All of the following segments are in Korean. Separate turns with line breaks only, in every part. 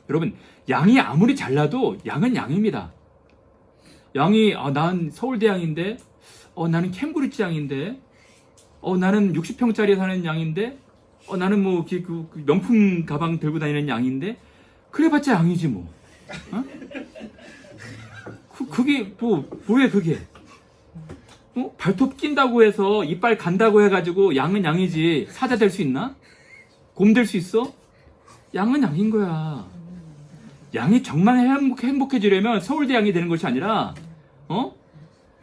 여러분, 양이 아무리 잘나도 양은 양입니다. 양이 난 서울대 양인데, 나는 캠브리지 양인데, 나는 60평짜리에 사는 양인데, 나는 뭐 그 명품 가방 들고 다니는 양인데, 그래봤자 양이지 뭐. 어? 그게 뭐야 그게? 발톱 낀다고 해서 이빨 간다고 해가지고 양은 양이지 사자 될 수 있나? 곰 될 수 있어? 양은 양인 거야. 양이 정말 행복해지려면 서울대 양이 되는 것이 아니라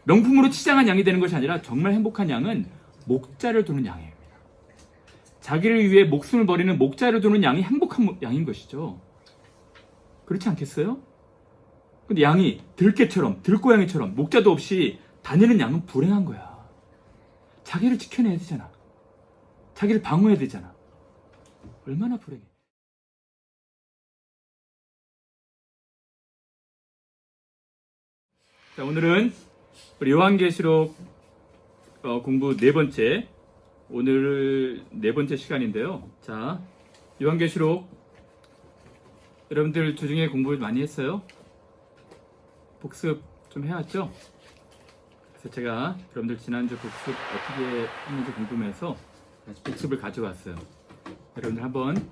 명품으로 치장한 양이 되는 것이 아니라 정말 행복한 양은 목자를 두는 양입니다. 자기를 위해 목숨을 버리는 목자를 두는 양이 행복한 양인 것이죠. 그렇지 않겠어요? 근데 양이 들개처럼 들고양이처럼 목자도 없이 다니는 양은 불행한 거야. 자기를 지켜내야 되잖아. 자기를 방어해야 되잖아. 얼마나 불행해. 자, 오늘은 우리 요한계시록 공부 네 번째, 오늘 네 번째 시간인데요. 자, 요한계시록 여러분들 주중에 공부를 많이 했어요? 복습 좀 해왔죠? 그래서 제가 여러분들 지난주 복습 어떻게 했는지 궁금해서 복습을 가져왔어요. 여러분들 한번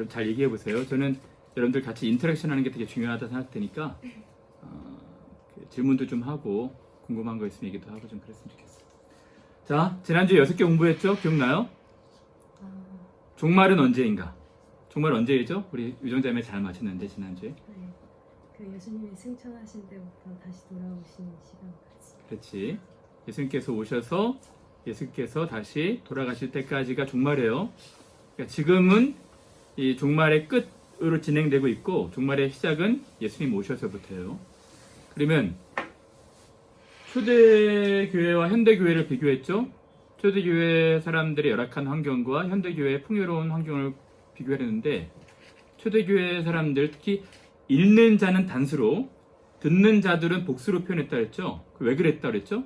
잘 얘기해 보세요. 저는 여러분들 같이 인터랙션 하는 게 되게 중요하다 생각되니까 질문도 좀 하고 궁금한 거 있으면 얘기도 하고 좀 그랬으면 좋겠어요. 자, 지난주에 6개 공부했죠? 기억나요? 종말은 언제인가? 종말 언제이죠? 우리 유정자매 잘 맞췄는데 지난주에.
네, 그 예수님이 승천하신 때부터 다시 돌아오시는 시간까지.
그렇지. 예수님께서 오셔서 예수께서 다시 돌아가실 때까지가 종말이에요. 그러니까 지금은 이 종말의 끝으로 진행되고 있고 종말의 시작은 예수님 오셔서부터예요. 그러면 초대교회와 현대교회를 비교했죠. 초대교회 사람들의 열악한 환경과 현대교회의 풍요로운 환경을 비교했는데 초대교회 사람들, 특히 읽는 자는 단수로 듣는 자들은 복수로 표현했다 그랬죠. 왜 그랬다 그랬죠?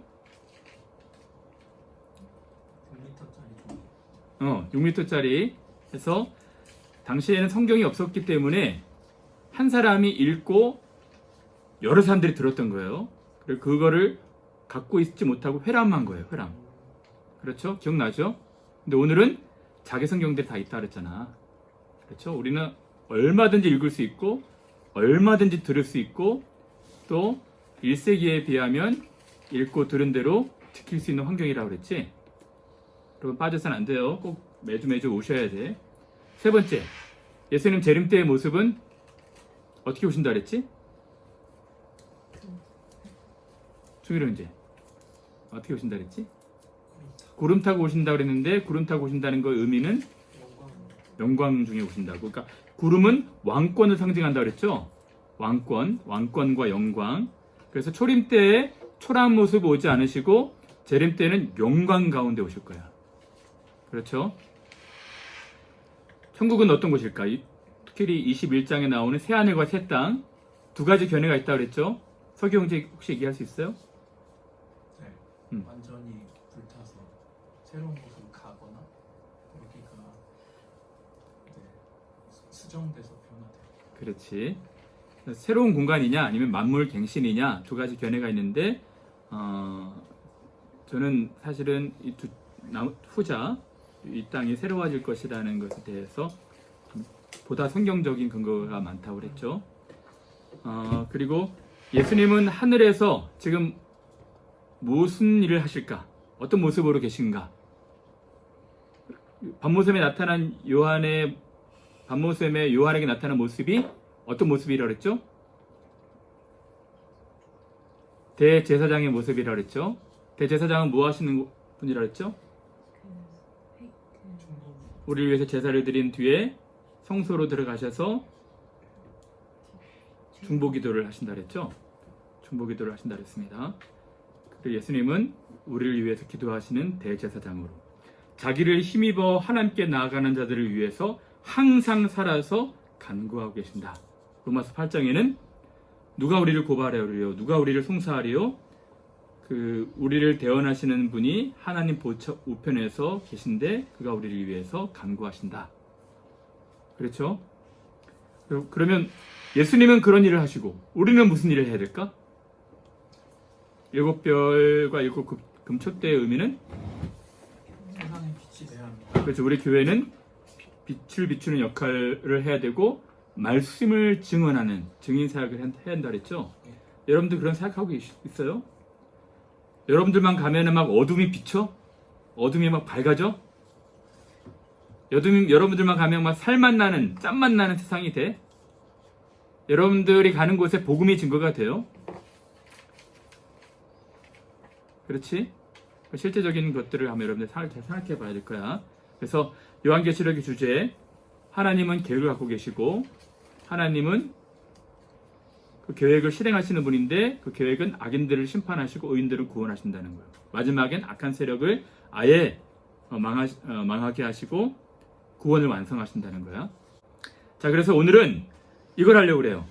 6m짜리 해서 당시에는 성경이 없었기 때문에 한 사람이 읽고 여러 사람들이 들었던 거예요. 그리고 그거를 갖고 있지 못하고 회람한 거예요. 회람. 그렇죠? 기억나죠? 근데 오늘은 자기 성경들이 다 있다 그랬잖아. 그렇죠? 우리는 얼마든지 읽을 수 있고 얼마든지 들을 수 있고 또 1세기에 비하면 읽고 들은 대로 지킬 수 있는 환경이라고 그랬지? 여러분 빠져서는 안 돼요. 꼭 매주 오셔야 돼. 세 번째, 예수님 재림 때의 모습은 어떻게 오신다 그랬지? 중일은 이제 어떻게 오신다 그랬지? 구름 타고 오신다 그랬는데 구름 타고 오신다는 거 의미는 영광 중에 오신다고. 그러니까 구름은 왕권을 상징한다 그랬죠? 왕권과 영광. 그래서 초림 때에 초라한 모습 오지 않으시고 재림 때는 영광 가운데 오실 거야. 그렇죠? 천국은 어떤 곳일까? 특히 21장에 나오는 새하늘과 새 땅 두 가지 견해가 있다 그랬죠? 서기 형제 혹시 얘기할 수 있어요?
네, 완전히 불타서 새로운 곳으로 가거나 여기가 수정돼서 변화돼요.
그렇지. 새로운 공간이냐 아니면 만물 갱신이냐 두 가지 견해가 있는데 저는 사실은 후자 이 땅이 새로워질 것이라는 것에 대해서 보다 성경적인 근거가 많다고 그랬죠. 그리고 예수님은 하늘에서 지금 무슨 일을 하실까? 어떤 모습으로 계신가? 밤모섬에 나타난 요한에게 나타난 모습이 어떤 모습이라고 그랬죠? 대제사장의 모습이라고 그랬죠? 대제사장은 뭐 하시는 분이라고 그랬죠? 우리를 위해서 제사를 드린 뒤에 성소로 들어가셔서 중보기도를 하신다 그랬죠? 중보기도를 하신다 그랬습니다. 그리고 예수님은 우리를 위해서 기도하시는 대제사장으로 자기를 힘입어 하나님께 나아가는 자들을 위해서 항상 살아서 간구하고 계신다. 로마서 8장에는 누가 우리를 고발하리요? 누가 우리를 송사하리요? 우리를 대언하시는 분이 하나님 우편에서 계신데 그가 우리를 위해서 간구하신다. 그렇죠? 그러면 예수님은 그런 일을 하시고 우리는 무슨 일을 해야 될까? 일곱 별과 일곱 금촛대의 의미는
세상의 빛이 돼야 합니다.
그렇죠. 우리 교회는 빛을 비추는 역할을 해야 되고 말씀을 증언하는 증인 사역을 해야 한다 그랬죠. 여러분들 그런 생각하고 있어요? 여러분들만 가면은 막 어둠이 비쳐? 어둠이 막 밝아져? 여러분들만 가면 막 살만 나는, 짬만 나는 세상이 돼? 여러분들이 가는 곳에 복음이 증거가 돼요? 그렇지? 실제적인 것들을 한번 여러분들 잘 생각해 봐야 될 거야. 그래서 요한계시록의 주제, 하나님은 계획을 갖고 계시고 하나님은 그 계획을 실행하시는 분인데 그 계획은 악인들을 심판하시고 의인들을 구원하신다는 거예요. 마지막엔 악한 세력을 아예 망하게 하시고 구원을 완성하신다는 거야. 자, 그래서 오늘은 이걸 하려고 그래요.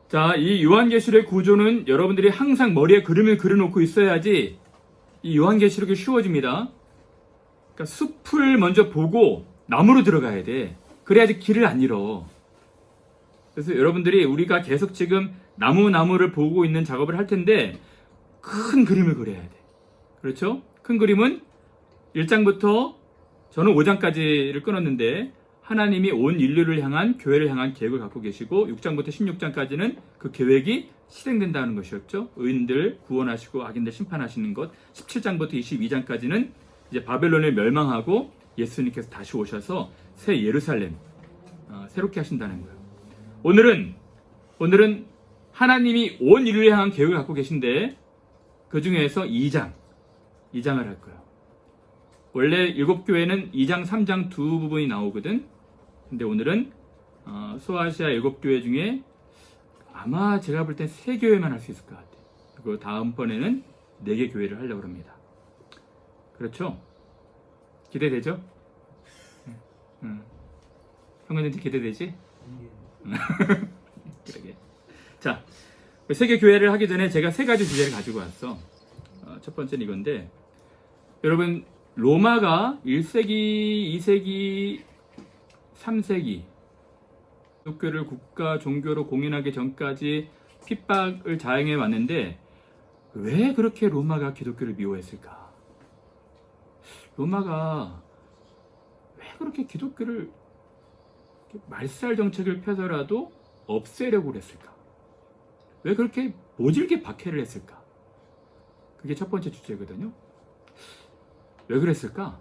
자, 이 요한계시록의 구조는 여러분들이 항상 머리에 그림을 그려놓고 있어야지 이 요한계시록이 쉬워집니다. 그러니까 숲을 먼저 보고 나무로 들어가야 돼. 그래야지 길을 안 잃어. 그래서 여러분들이 우리가 계속 지금 나무를 보고 있는 작업을 할 텐데 큰 그림을 그려야 돼. 그렇죠? 큰 그림은 1장부터 저는 5장까지를 끊었는데 하나님이 온 인류를 향한 교회를 향한 계획을 갖고 계시고 6장부터 16장까지는 그 계획이 실행된다는 것이었죠. 의인들 구원하시고 악인들 심판하시는 것. 17장부터 22장까지는 이제 바벨론을 멸망하고 예수님께서 다시 오셔서 새 예루살렘 새롭게 하신다는 거예요. 오늘은 하나님이 온 인류를 향한 계획을 갖고 계신데 그 중에서 2장을 할 거예요. 원래 7교회는 2장, 3장 두 부분이 나오거든. 근데 오늘은 소아시아 7교회 중에 아마 제가 볼 땐 3교회만 할 수 있을 것 같아요. 그리고 다음번에는 4개 교회를 하려고 합니다. 그렇죠? 기대되죠? 형님한테 기대되지? 그러게. 자, 3개 교회를 하기 전에 제가 3가지 주제를 가지고 왔어. 첫 번째는 이건데, 여러분 로마가 1세기, 2세기, 3세기 기독교를 국가 종교로 공인하기 전까지 핍박을 자행해 왔는데 왜 그렇게 로마가 기독교를 미워했을까? 로마가 왜 그렇게 기독교를 말살 정책을 펴서라도 없애려고 했을까? 왜 그렇게 모질게 박해를 했을까? 그게 첫 번째 주제거든요. 왜 그랬을까?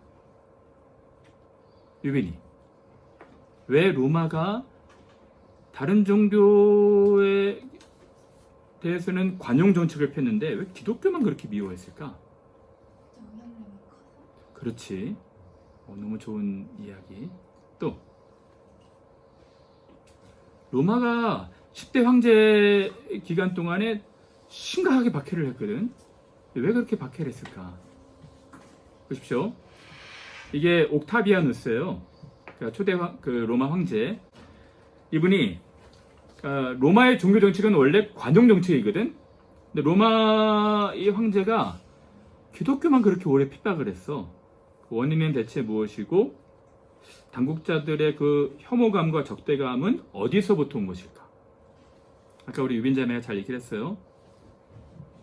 유빈이, 왜 로마가 다른 종교에 대해서는 관용 정책을 폈는데 왜 기독교만 그렇게 미워했을까? 그렇지. 너무 좋은 이야기. 또 로마가 10대 황제 기간 동안에 심각하게 박해를 했거든. 왜 그렇게 박해를 했을까? 보십시오. 이게 옥타비아누스예요. 그러니까 초대 로마 황제. 이분이 로마의 종교 정책은 원래 관용 정책이거든. 근데 로마의 황제가 기독교만 그렇게 오래 핍박을 했어. 그 원인은 대체 무엇이고 당국자들의 그 혐오감과 적대감은 어디서부터 온 것일까? 아까 우리 유빈자매가 잘 얘기를 했어요.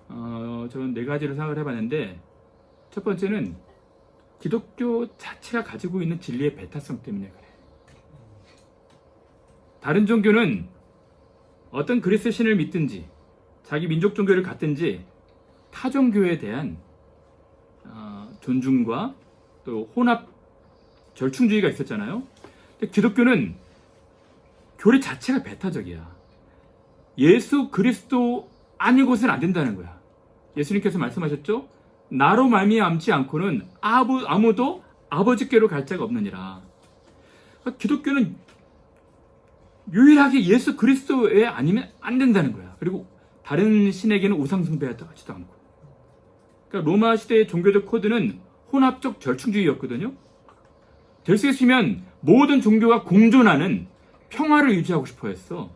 저는 4가지를 생각을 해봤는데 첫 번째는 기독교 자체가 가지고 있는 진리의 배타성 때문에 그래. 다른 종교는 어떤 그리스 신을 믿든지 자기 민족 종교를 갖든지 타 종교에 대한 존중과 또 혼합 절충주의가 있었잖아요. 근데 기독교는 교리 자체가 배타적이야. 예수 그리스도 아니고서는 안 된다는 거야. 예수님께서 말씀하셨죠? 나로 말미암지 않고는 아무도 아버지께로 갈 자가 없느니라. 그러니까 기독교는 유일하게 예수 그리스도 외에 아니면 안 된다는 거야. 그리고 다른 신에게는 우상 숭배하지도 않고. 그러니까 로마 시대의 종교적 코드는 혼합적 절충주의였거든요. 될 수 있으면 모든 종교가 공존하는 평화를 유지하고 싶어 했어.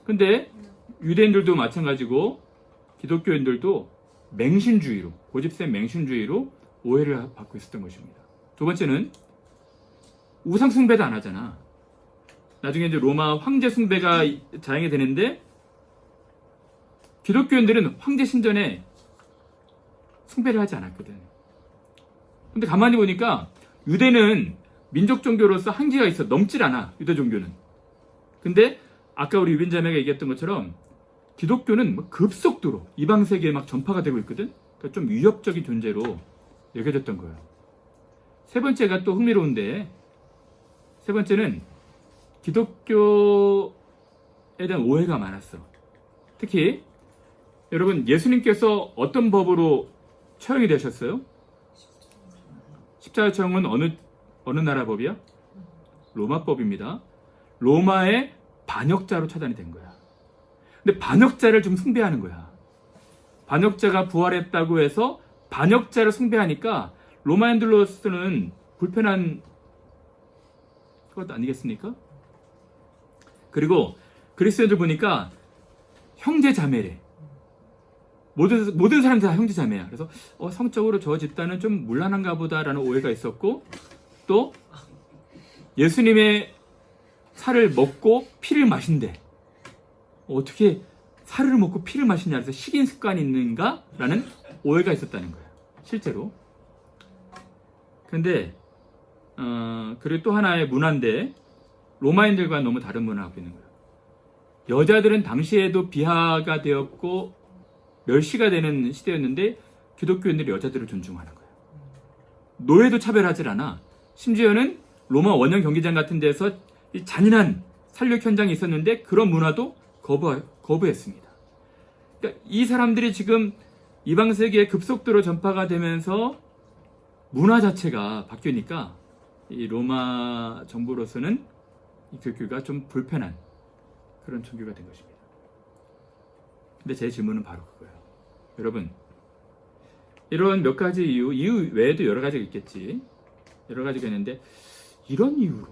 근데 유대인들도 마찬가지고 기독교인들도 맹신주의로, 고집센 맹신주의로 오해를 받고 있었던 것입니다. 두 번째는 우상숭배도 안 하잖아. 나중에 이제 로마 황제 숭배가 자행이 되는데 기독교인들은 황제 신전에 숭배를 하지 않았거든. 근데 가만히 보니까 유대는 민족 종교로서 한계가 있어. 넘질 않아. 유대 종교는. 근데 아까 우리 유빈자매가 얘기했던 것처럼 기독교는 뭐 급속도로 이방 세계에 막 전파가 되고 있거든. 그러니까 좀 위협적인 존재로 여겨졌던 거예요. 세 번째가 또 흥미로운데, 세 번째는 기독교에 대한 오해가 많았어. 특히 여러분, 예수님께서 어떤 법으로 처형이 되셨어요? 십자가 처형은 어느 나라 법이야? 로마 법입니다. 로마의 반역자로 처단이 된 거야. 근데 반역자를 좀 숭배하는 거야. 반역자가 부활했다고 해서 반역자를 숭배하니까 로마인들로서는 불편한 것 아니겠습니까? 그리고 그리스도인들 보니까 형제 자매래. 모든 사람들 다 형제 자매야. 그래서 성적으로 저 집단은 좀 문란한가 보다라는 오해가 있었고, 또 예수님의 살을 먹고 피를 마신대. 어떻게 살을 먹고 피를 마시냐 해서 식인 습관이 있는가? 라는 오해가 있었다는 거예요. 실제로. 근데 그리고 또 하나의 문화인데 로마인들과 너무 다른 문화가 갖고 있는 거예요. 여자들은 당시에도 비하가 되었고 멸시가 되는 시대였는데 기독교인들이 여자들을 존중하는 거예요. 노예도 차별하지 않아. 심지어는 로마 원형 경기장 같은 데서 잔인한 살육 현장이 있었는데 그런 문화도 거부했습니다. 그러니까 이 사람들이 지금 이방 세계에 급속도로 전파가 되면서 문화 자체가 바뀌니까 이 로마 정부로서는 이 기독교가 좀 불편한 그런 종교가 된 것입니다. 근데 제 질문은 바로 그거예요. 여러분, 이런 몇 가지 이유 외에도 여러 가지가 있겠지. 여러 가지가 있는데 이런 이유로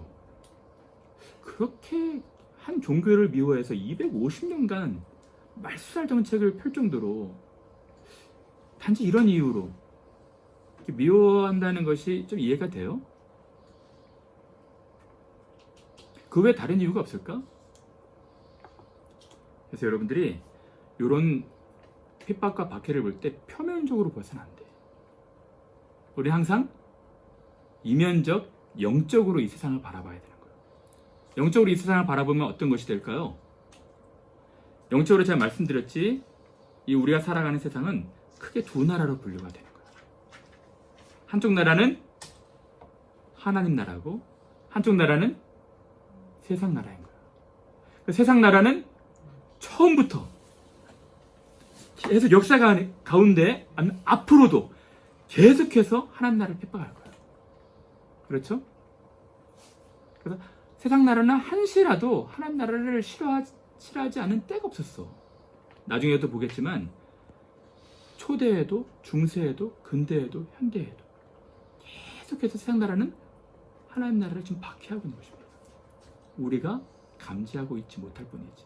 그렇게 한 종교를 미워해서 250년간 말살살 정책을 펼 정도로 단지 이런 이유로 미워한다는 것이 좀 이해가 돼요? 그 외에 다른 이유가 없을까? 그래서 여러분들이 이런 핍박과 박해를 볼 때 표면적으로 봐서는 안 돼. 우리 항상 이면적, 영적으로 이 세상을 바라봐야 되는 거예요. 영적으로 이 세상을 바라보면 어떤 것이 될까요? 영적으로 제가 말씀드렸지, 이 우리가 살아가는 세상은 크게 두 나라로 분류가 되는 거예요. 한쪽 나라는 하나님 나라고, 한쪽 나라는 세상 나라인 거예요. 그 세상 나라는 처음부터 계속 역사 가운데 앞으로도 계속해서 하나님 나라를 핍박할 거예요. 그렇죠? 그래서 세상 나라는 한시라도 하나님 나라를 싫어하지 않은 때가 없었어. 나중에도 보겠지만 초대에도 중세에도 근대에도 현대에도 계속해서 세상 나라는 하나님 나라를 지금 박해하고 있는 것입니다. 우리가 감지하고 있지 못할 뿐이지.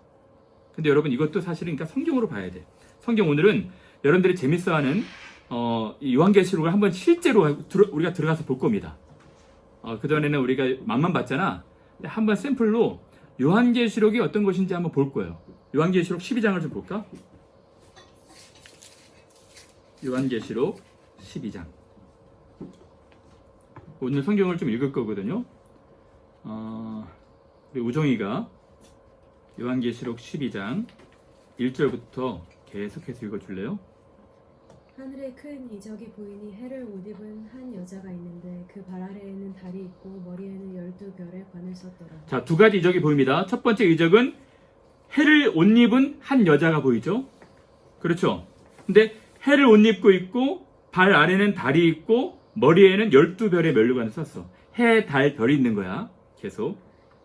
근데 여러분, 이것도 사실은 그러니까 성경으로 봐야 돼. 성경 오늘은 여러분들이 재밌어하는 요한계시록을 한번 실제로 우리가 들어가서 볼 겁니다. 그전에는 우리가 맛만 봤잖아. 한번 샘플로 요한계시록이 어떤 것인지 한번 볼 거예요. 요한계시록 12장을 좀 볼까? 요한계시록 12장. 오늘 성경을 좀 읽을 거거든요. 우리 우정이가 요한계시록 12장 1절부터 계속해서 읽어줄래요?
하늘에 큰 이적이 보이니 해를 옷 입은 한 여자가 있는데 그 발 아래에는 달이 있고 머리에는 12별의 관을 썼더라.
자, 두 가지 이적이 보입니다. 첫 번째 이적은 해를 옷 입은 한 여자가 보이죠? 그렇죠? 근데 해를 옷 입고 있고 발 아래는 달이 있고 머리에는 12별의 면류관을 썼어. 해, 달, 별이 있는 거야. 계속.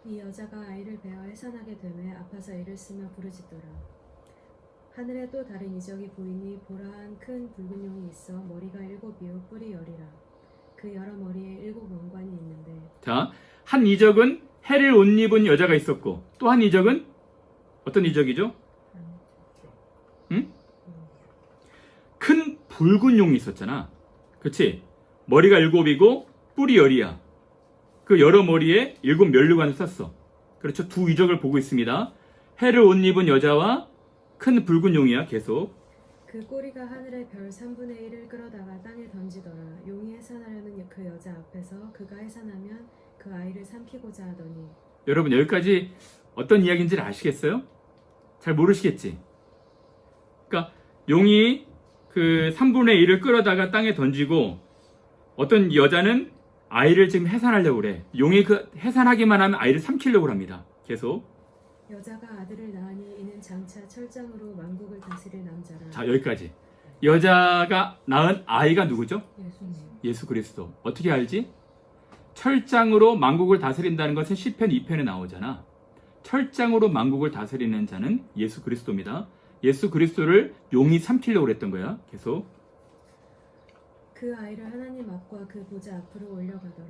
이 여자가 아이를 베어 해산하게 되매 아파서 애를 쓰며 부르짖더라. 하늘에 또 다른 이적이 보이니 보라 한 큰 붉은 용이 있어 머리가 7이요 뿔이 10이라. 그 여러 머리에 7 왕관이 있는데.
자, 한 이적은 해를 옷 입은 여자가 있었고 또 한 이적은 어떤 이적이죠? 응? 큰 붉은 용이 있었잖아. 그치? 머리가 7이고 뿔이 10이야. 그 여러 머리에 7 면류관을 썼어. 그렇죠. 두 이적을 보고 있습니다. 해를 옷 입은 여자와 큰 붉은 용이야. 계속.
그 꼬리가 하늘의 별 3분의 1을 끌어다가 땅에 던지더라. 용이 해산하려는 그 여자 앞에서 그가 해산하면 그 아이를 삼키고자 하더니.
여러분 여기까지 어떤 이야기인지를 아시겠어요? 잘 모르시겠지? 그러니까 용이 그 3분의 1을 끌어다가 땅에 던지고 어떤 여자는 아이를 지금 해산하려고 그래. 용이 그 해산하기만 하면 아이를 삼키려고 합니다. 계속.
여자가 아들을 낳으니 이는 장차 철장으로 만국을 다스릴 남자라.
자, 여기까지. 여자가 낳은 아이가 누구죠?
예수님.
예수 그리스도. 어떻게 알지? 철장으로 만국을 다스린다는 것은 시편 2편에 나오잖아. 철장으로 만국을 다스리는 자는 예수 그리스도입니다. 예수 그리스도를 용이 삼키려고 그랬던 거야. 계속.
그 아이를 하나님 앞과 그 보좌 앞으로 올려가더라.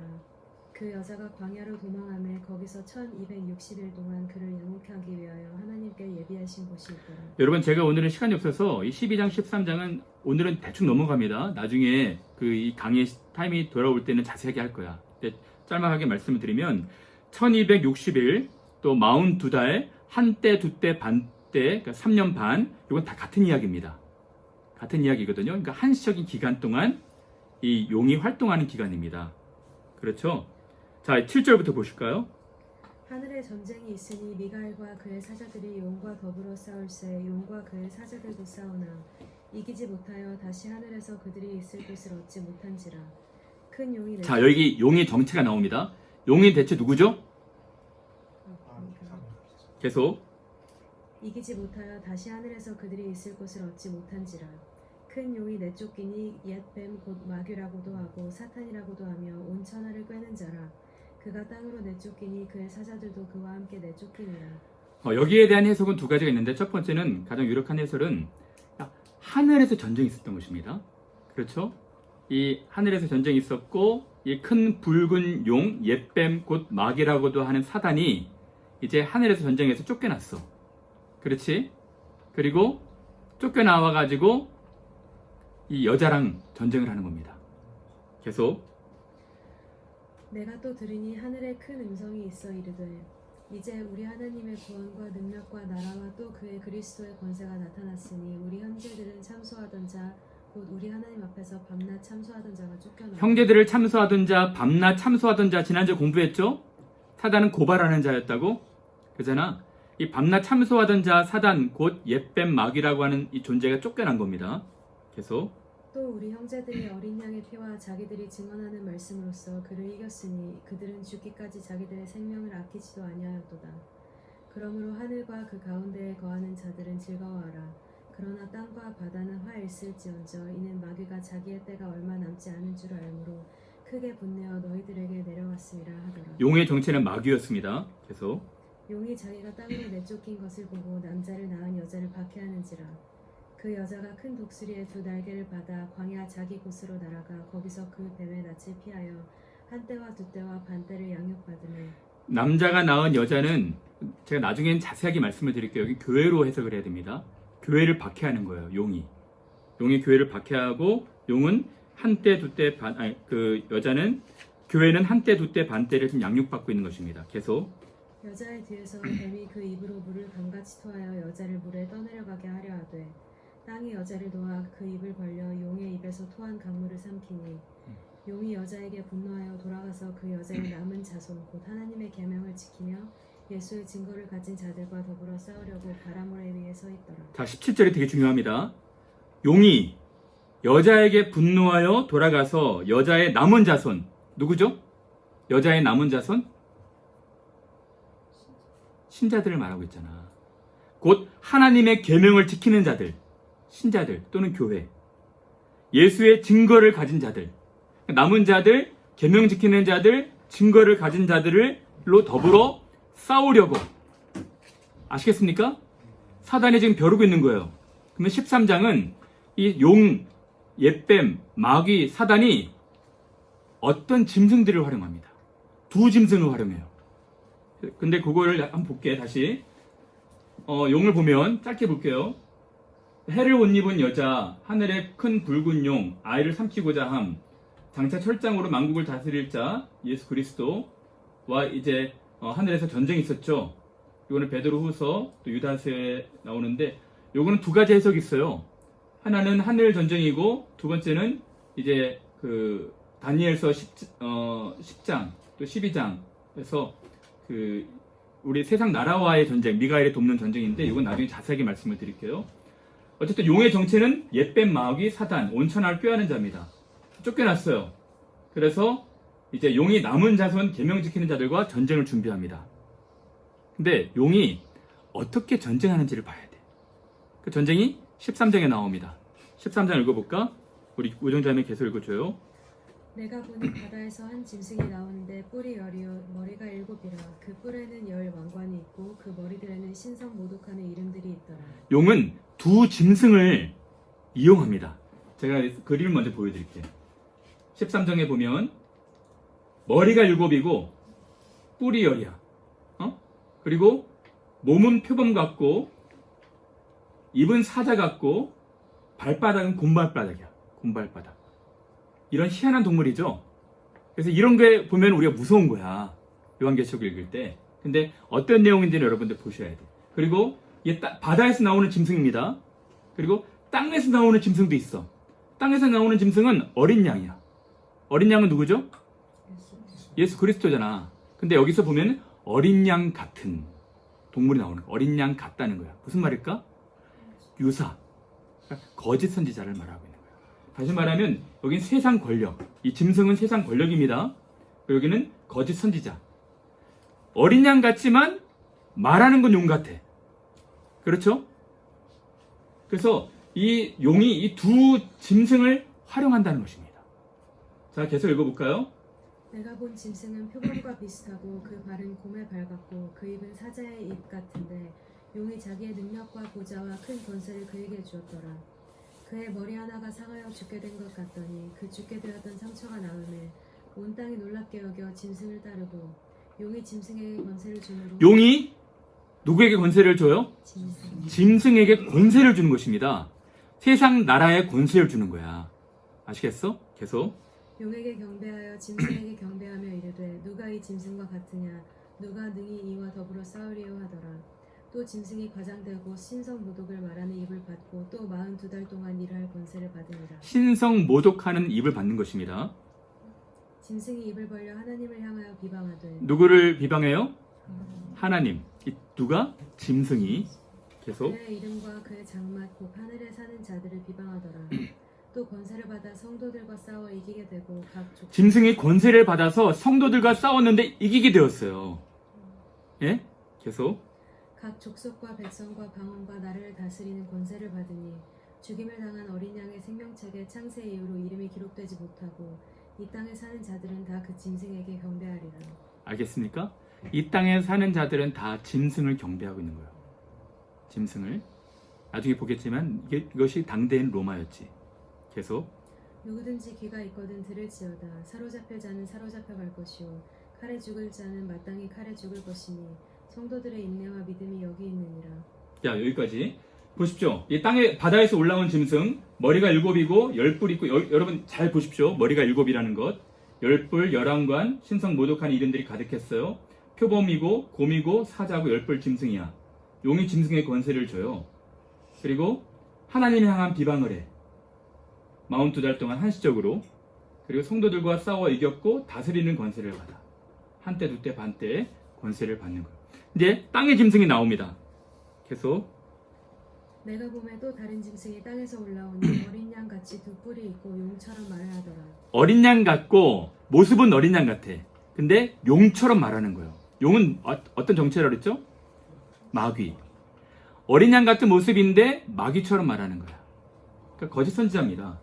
그 여자가 광야로 도망하며 거기서 1260일 동안 그를 양육하기 위하여 하나님께 예비하신 곳이 있더라.
여러분 제가 오늘은 시간이 없어서 이 12장 13장은 오늘은 대충 넘어갑니다. 나중에 그 이 강의 타임이 돌아올 때는 자세하게 할 거야. 근데 짤막하게 말씀을 드리면 1260일 또 42달 한때 두때 반때 그러니까 3년 반 이건 다 같은 이야기입니다. 같은 이야기거든요. 그러니까 한시적인 기간 동안 이 용이 활동하는 기간입니다. 그렇죠? 자, 7절부터 보실까요?
하늘에 전쟁이 있으니 미가엘과 그의 사자들이 용과 더불어 싸울세 용과 그의 사자들도 싸우나 이기지 못하여 다시 하늘에서 그들이 있을 곳을 얻지 못한지라. 큰 용이
자, 여기 용의 정체가 나옵니다. 용이 대체 누구죠? 계속.
이기지 못하여 다시 하늘에서 그들이 있을 곳을 얻지 못한지라. 큰 용이 내쫓기니 옛뱀 곧 마귀라고도 하고 사탄이라고도 하며 온 천하를 꿰는 자라. 그가 땅으로 내쫓기니 그의 사자들도 그와 함께 내쫓기니라.
여기에 대한 해석은 두 가지가 있는데 첫 번째는 가장 유력한 해설은 하늘에서 전쟁이 있었던 것입니다. 그렇죠? 이 하늘에서 전쟁이 있었고 이 큰 붉은 용, 옛뱀 곧 마귀라고도 하는 사단이 이제 하늘에서 전쟁에서 쫓겨났어. 그렇지? 그리고 쫓겨나와 가지고 이 여자랑 전쟁을 하는 겁니다. 계속.
내가 또 들으니 하늘에 큰 음성이 있어 이르되 이제 우리 하나님의 구원과 능력과 나라와 또 그의 그리스도의 권세가 나타났으니 우리 형제들은 참소하던 자 곧 우리 하나님 앞에서 밤낮 참소하던 자가 쫓겨나.
형제들을 참소하던 자, 밤낮 참소하던 자 지난주에 공부했죠? 사단은 고발하는 자였다고? 그잖아. 이 밤낮 참소하던 자 사단 곧 옛뱀 마귀라고 하는 이 존재가 쫓겨난 겁니다. 계속.
또 우리 형제들이 어린 양의 피와 자기들이 증언하는 말씀으로써 그를 이겼으니 그들은 죽기까지 자기들의 생명을 아끼지도 아니하였도다. 그러므로 하늘과 그 가운데에 거하는 자들은 즐거워하라. 그러나 땅과 바다는 화일쓸지언정 이는 마귀가 자기의 때가 얼마 남지 않은 줄 알므로 크게 분내어 너희들에게 내려왔음이라 하더라.
용의 정체는 마귀였습니다. 계속.
용이 자기가 땅으로 내쫓긴 것을 보고 남자를 낳은 여자를 박해하는지라. 그 여자가 큰 독수리의 두 날개를 받아 광야 자기 곳으로 날아가 거기서 그 뱀의 낯을 피하여 한 때와 두 때와 반 때를 양육받으며.
남자가 낳은 여자는 제가 나중엔 자세하게 말씀을 드릴게요. 여기 교회로 해석을 해야 됩니다. 교회를 박해하는 거예요. 용이 교회를 박해하고 용은 한때 두때 반 그 여자는 교회는 한때 두때 반 때를 좀 양육받고 있는 것입니다. 계속.
여자의 뒤에서 뱀이 그 입으로 물을 강같이 토하여 여자를 물에 떠내려가게 하려 하되 땅이 여자를 놓아 그 입을 벌려 용의 입에서 토한 강물을 삼키니 용이 여자에게 분노하여 돌아가서 그 여자의 남은 자손 곧 하나님의 계명을 지키며 예수의 증거를 가진 자들과 더불어 싸우려고 바라모레 위에 서 있더라.
자, 17절이 되게 중요합니다. 용이 여자에게 분노하여 돌아가서 여자의 남은 자손 누구죠? 여자의 남은 자손? 신자들을 말하고 있잖아. 곧 하나님의 계명을 지키는 자들, 신자들 또는 교회, 예수의 증거를 가진 자들, 남은 자들, 계명 지키는 자들, 증거를 가진 자들로 더불어 싸우려고. 아시겠습니까? 사단이 지금 벼르고 있는 거예요. 그러면 13장은 이 용, 옛뱀, 마귀, 사단이 어떤 짐승들을 활용합니다. 두 짐승을 활용해요. 근데 그거를 한번 볼게 다시. 용을 보면 짧게 볼게요. 해를 옷 입은 여자, 하늘의 큰 붉은 용, 아이를 삼키고자 함, 장차 철장으로 만국을 다스릴 자 예수 그리스도와 이제 하늘에서 전쟁이 있었죠. 이거는 베드로후서 또 유다서에 나오는데 요거는 두 가지 해석이 있어요. 하나는 하늘 전쟁이고 두 번째는 이제 그 다니엘서 10장 또 12장에서 그 우리 세상 나라와의 전쟁, 미가엘이 돕는 전쟁인데 이건 나중에 자세하게 말씀을 드릴게요. 어쨌든 용의 정체는 옛뱀 마귀 사단 온천하를 꾀하는 자입니다. 쫓겨났어요. 그래서 이제 용이 남은 자손 계명 지키는 자들과 전쟁을 준비합니다. 근데 용이 어떻게 전쟁하는지를 봐야 돼. 그 전쟁이 13장에 나옵니다. 13장 읽어볼까? 우리 우정자매 계속 읽어줘요.
내가 보니 바다에서 한 짐승이 나오는데 뿔이 열이요 머리가 7이라 그 뿔에는 10 왕관이 있고 그 머리들에는 신성 모독하는 이름들이 있더라.
용은 두 짐승을 이용합니다. 제가 그림을 먼저 보여드릴게요. 13장에 보면 머리가 7이고 뿔이 10이야. 그리고 몸은 표범 같고 입은 사자 같고 발바닥은 곰발바닥이야. 곰발바닥. 이런 희한한 동물이죠. 그래서 이런 게 보면 우리가 무서운 거야. 요한계시록 읽을 때. 근데 어떤 내용인지는 여러분들 보셔야 돼. 그리고 이게 바다에서 나오는 짐승입니다. 그리고 땅에서 나오는 짐승도 있어. 땅에서 나오는 짐승은 어린 양이야. 어린 양은 누구죠? 예수 그리스도잖아. 근데 여기서 보면 어린 양 같은 동물이 나오는 거야. 어린 양 같다는 거야. 무슨 말일까? 유사. 그러니까 거짓 선지자를 말하고 있는 거야. 다시 말하면 여긴 세상 권력. 이 짐승은 세상 권력입니다. 여기는 거짓 선지자. 어린 양 같지만 말하는 건 용 같아. 그렇죠? 그래서 이 용이 이 두 짐승을 활용한다는 것입니다. 자, 계속 읽어볼까요?
내가 본 짐승은 표범과 비슷하고 그 발은 곰의 발 같고 그 입은 사자의 입 같은데 용이 자기의 능력과 보좌와 큰 권세를 그에게 주었더라. 그의 머리 하나가 상하여 죽게 된 것 같더니 그 죽게 되었던 상처가 나음에 온 땅이 놀랍게 여겨 짐승을 따르고 용이 짐승에게 권세를 주므로
용이 누구에게 권세를 줘요?
짐승
짐승에게 권세를 주는 것입니다. 세상 나라에 권세를 주는 거야. 아시겠어? 계속.
용에게 경배하여 짐승에게 경배하며 이르되 누가 이 짐승과 같으냐 누가 능히 이와 더불어 싸우리요 하더라. 또 짐승이 과장되고 신성 모독을 말하는 입을 받고 또 42달 동안 일할 권세를 받으니라.
신성 모독하는 입을 받는 것입니다.
짐승이 입을 벌려 하나님을 향하여 비방하되
누구를 비방해요? 하나님. 이 누가? 짐승이. 계속.
그의 이름과 그의 장막 곧 하늘에 사는 자들을 비방하더라. 또 권세를 받아 성도들과 싸워 이기게 되고 각 족
짐승이 권세를 받아서 성도들과 싸웠는데 이기게 되었어요. 예? 계속.
각 족속과 백성과 방언과 나라를 다스리는 권세를 받으니 죽임을 당한 어린 양의 생명책에 창세 이후로 이름이 기록되지 못하고 이 땅에 사는 자들은 다 그 짐승에게 경배하리라.
알겠습니까? 이 땅에 사는 자들은 다 짐승을 경배하고 있는 거예요. 짐승을. 나중에 보겠지만 이것이 당대인 로마였지. 계속.
누구든지 귀가 있거든 들을지어다. 사로잡힐 자는 사로잡혀 갈 것이요 칼에 죽을 자는 마땅히 칼에 죽을 것이니 성도들의 인내와 믿음이 여기 있느니라.
자, 여기까지. 보십시오. 이 땅에 바다에서 올라온 짐승 머리가 7이고 10뿔 있고 여러분 잘 보십시오. 머리가 7이라는 것. 10뿔, 11관, 신성 모독한 이름들이 가득했어요. 표범이고 곰이고 사자고 10뿔 짐승이야. 용이 짐승의 권세를 줘요. 그리고 하나님을 향한 비방을 해. 42달 동안 한시적으로. 그리고 성도들과 싸워 이겼고 다스리는 권세를 받아. 한때 두때 반때 권세를 받는 거예요. 이제 땅의 짐승이 나옵니다. 계속.
내가 보매 또 다른 짐승이 땅에서 올라오니 어린 양 같이 두 뿔이 있고 용처럼 말을 하더라.
어린 양 같고 모습은 어린 양 같아. 근데 용처럼 말하는 거예요. 용은 어떤 정체라 그랬죠? 마귀. 어린 양 같은 모습인데 마귀처럼 말하는 거야. 그러니까 거짓 선지자입니다.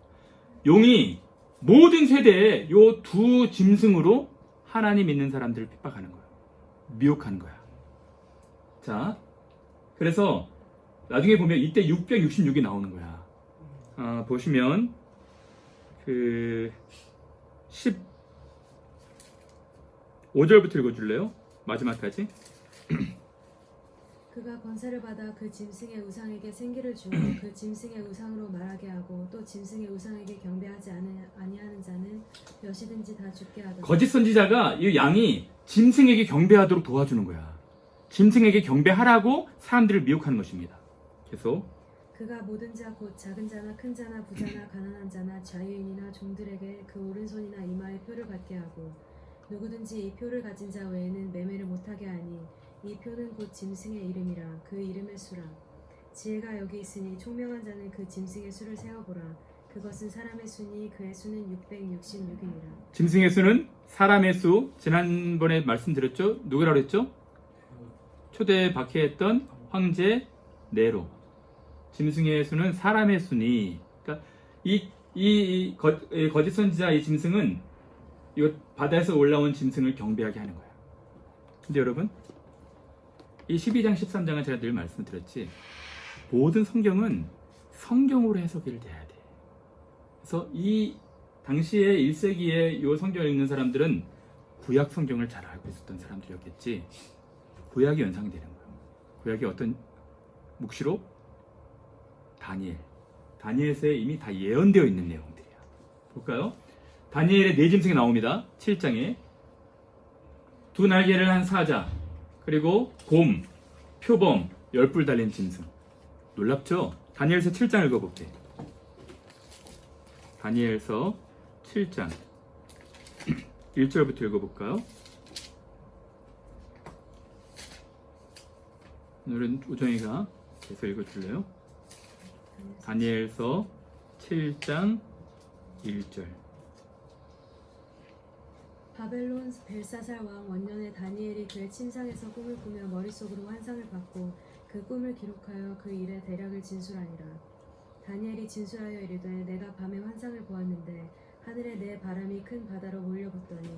용이 모든 세대에 요 두 짐승으로 하나님 믿는 사람들을 핍박하는 거예요. 미혹하는 거야. 자, 그래서 나중에 보면 이때 666이 나오는 거야. 보시면 그 15절부터 읽어줄래요? 마지막까지.
그가 권세를 받아 그 짐승의 우상에게 생기를 주고 그 짐승의 우상으로 말하게 하고 또 짐승의 우상에게 경배하지 아니하는 자는 몇이든지 다 죽게 하더라.
거짓 선지자가 이 양이 짐승에게 경배하도록 도와주는 거야. 짐승에게 경배하라고 사람들을 미혹하는 것입니다. 계속.
그가 모든 자 곧 작은 자나 큰 자나 부자나 가난한 자나 자유인이나 종들에게 그 오른손이나 이마에 표를 받게 하고 누구든지 이 표를 가진 자 외에는 매매를 못하게 하니 이 표는 곧 짐승의 이름이라 그 이름의 수라. 지혜가 여기 있으니 총명한 자는 그 짐승의 수를 세어보라. 그것은 사람의 수니 그의 수는 666이니라.
짐승의 수는 사람의 수. 지난번에 말씀드렸죠? 누구라고 했죠? 초대에 박해했던 황제 네로. 짐승의 수는 사람의 수니. 그러니까 거짓 선지자 이 짐승은 이 바다에서 올라온 짐승을 경배하게 하는 거야. 근데 여러분, 이 12장 13장은 제가 늘 말씀드렸지, 모든 성경은 성경으로 해석이 돼야 돼. 그래서 이 당시에 1세기에 이 성경을 읽는 사람들은 구약 성경을 잘 알고 있었던 사람들이었겠지. 구약이 연상이 되는 거예요. 구약이 어떤 묵시록? 다니엘서에 이미 다 예언되어 있는 내용들이야. 볼까요? 다니엘의 네 짐승이 나옵니다. 7장에 두 날개를 한 사자, 그리고 곰, 표범, 10뿔 달린 짐승. 놀랍죠? 다니엘서 7장 읽어볼게. 다니엘서 7장 1절부터 읽어볼까요? 오늘은 우정이가 계속 읽어줄래요? 다니엘서 7장 1절.
바벨론 벨사살 왕 원년에 다니엘이 그의 침상에서 꿈을 꾸며 머릿속으로 환상을 받고 그 꿈을 기록하여 그 일의 대략을 진술하니라. 다니엘이 진술하여 이르되 내가 밤에 환상을 보았는데 하늘에 네 바람이 큰 바다로 몰려붙더니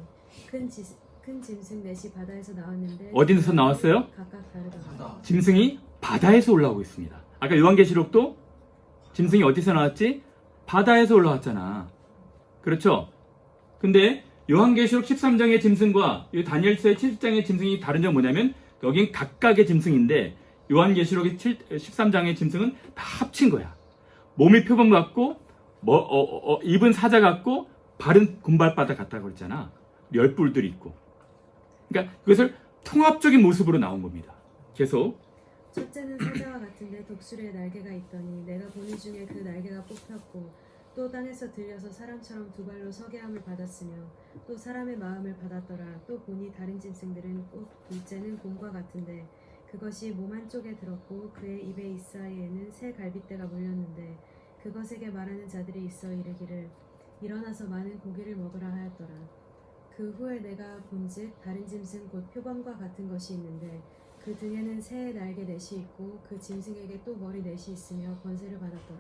큰 짐승 넷이 바다에서 나왔는데
어디서 나왔어요?
각각 다르더라.
짐승이 바다에서 올라오고 있습니다. 아까 요한계시록도 짐승이 어디서 나왔지? 바다에서 올라왔잖아. 그렇죠? 근데 요한계시록 13장의 짐승과 이 다니엘서의 7장의 짐승이 다른 점은 뭐냐면 여긴 각각의 짐승인데 요한계시록 13장의 짐승은 다 합친 거야. 몸이 표범 같고 입은 사자 같고 발은 곰발바닥 같다고 그랬잖아. 10뿔들이 있고. 그러니까 그것을 통합적인 모습으로 나온 겁니다. 계속.
첫째는 사자와 같은데 독수리의 날개가 있더니 내가 보니 중에 그 날개가 뽑혔고 또 땅에서 들려서 사람처럼 두 발로 서게 함을 받았으며 또 사람의 마음을 받았더라. 또 보니 다른 짐승들은 또 둘째는 곰과 같은데 그것이 몸 한쪽에 들었고 그의 입의 이사이에는 새 갈빗대가 물렸는데 그것에게 말하는 자들이 있어 이르기를 일어나서 많은 고기를 먹으라 하였더라. 그 후에 내가 본즉 다른 짐승 곧 표범과 같은 것이 있는데 그 등에는 새의 날개 넷이 있고 그 짐승에게 또 머리 넷이 있으며 권세를 받았더라.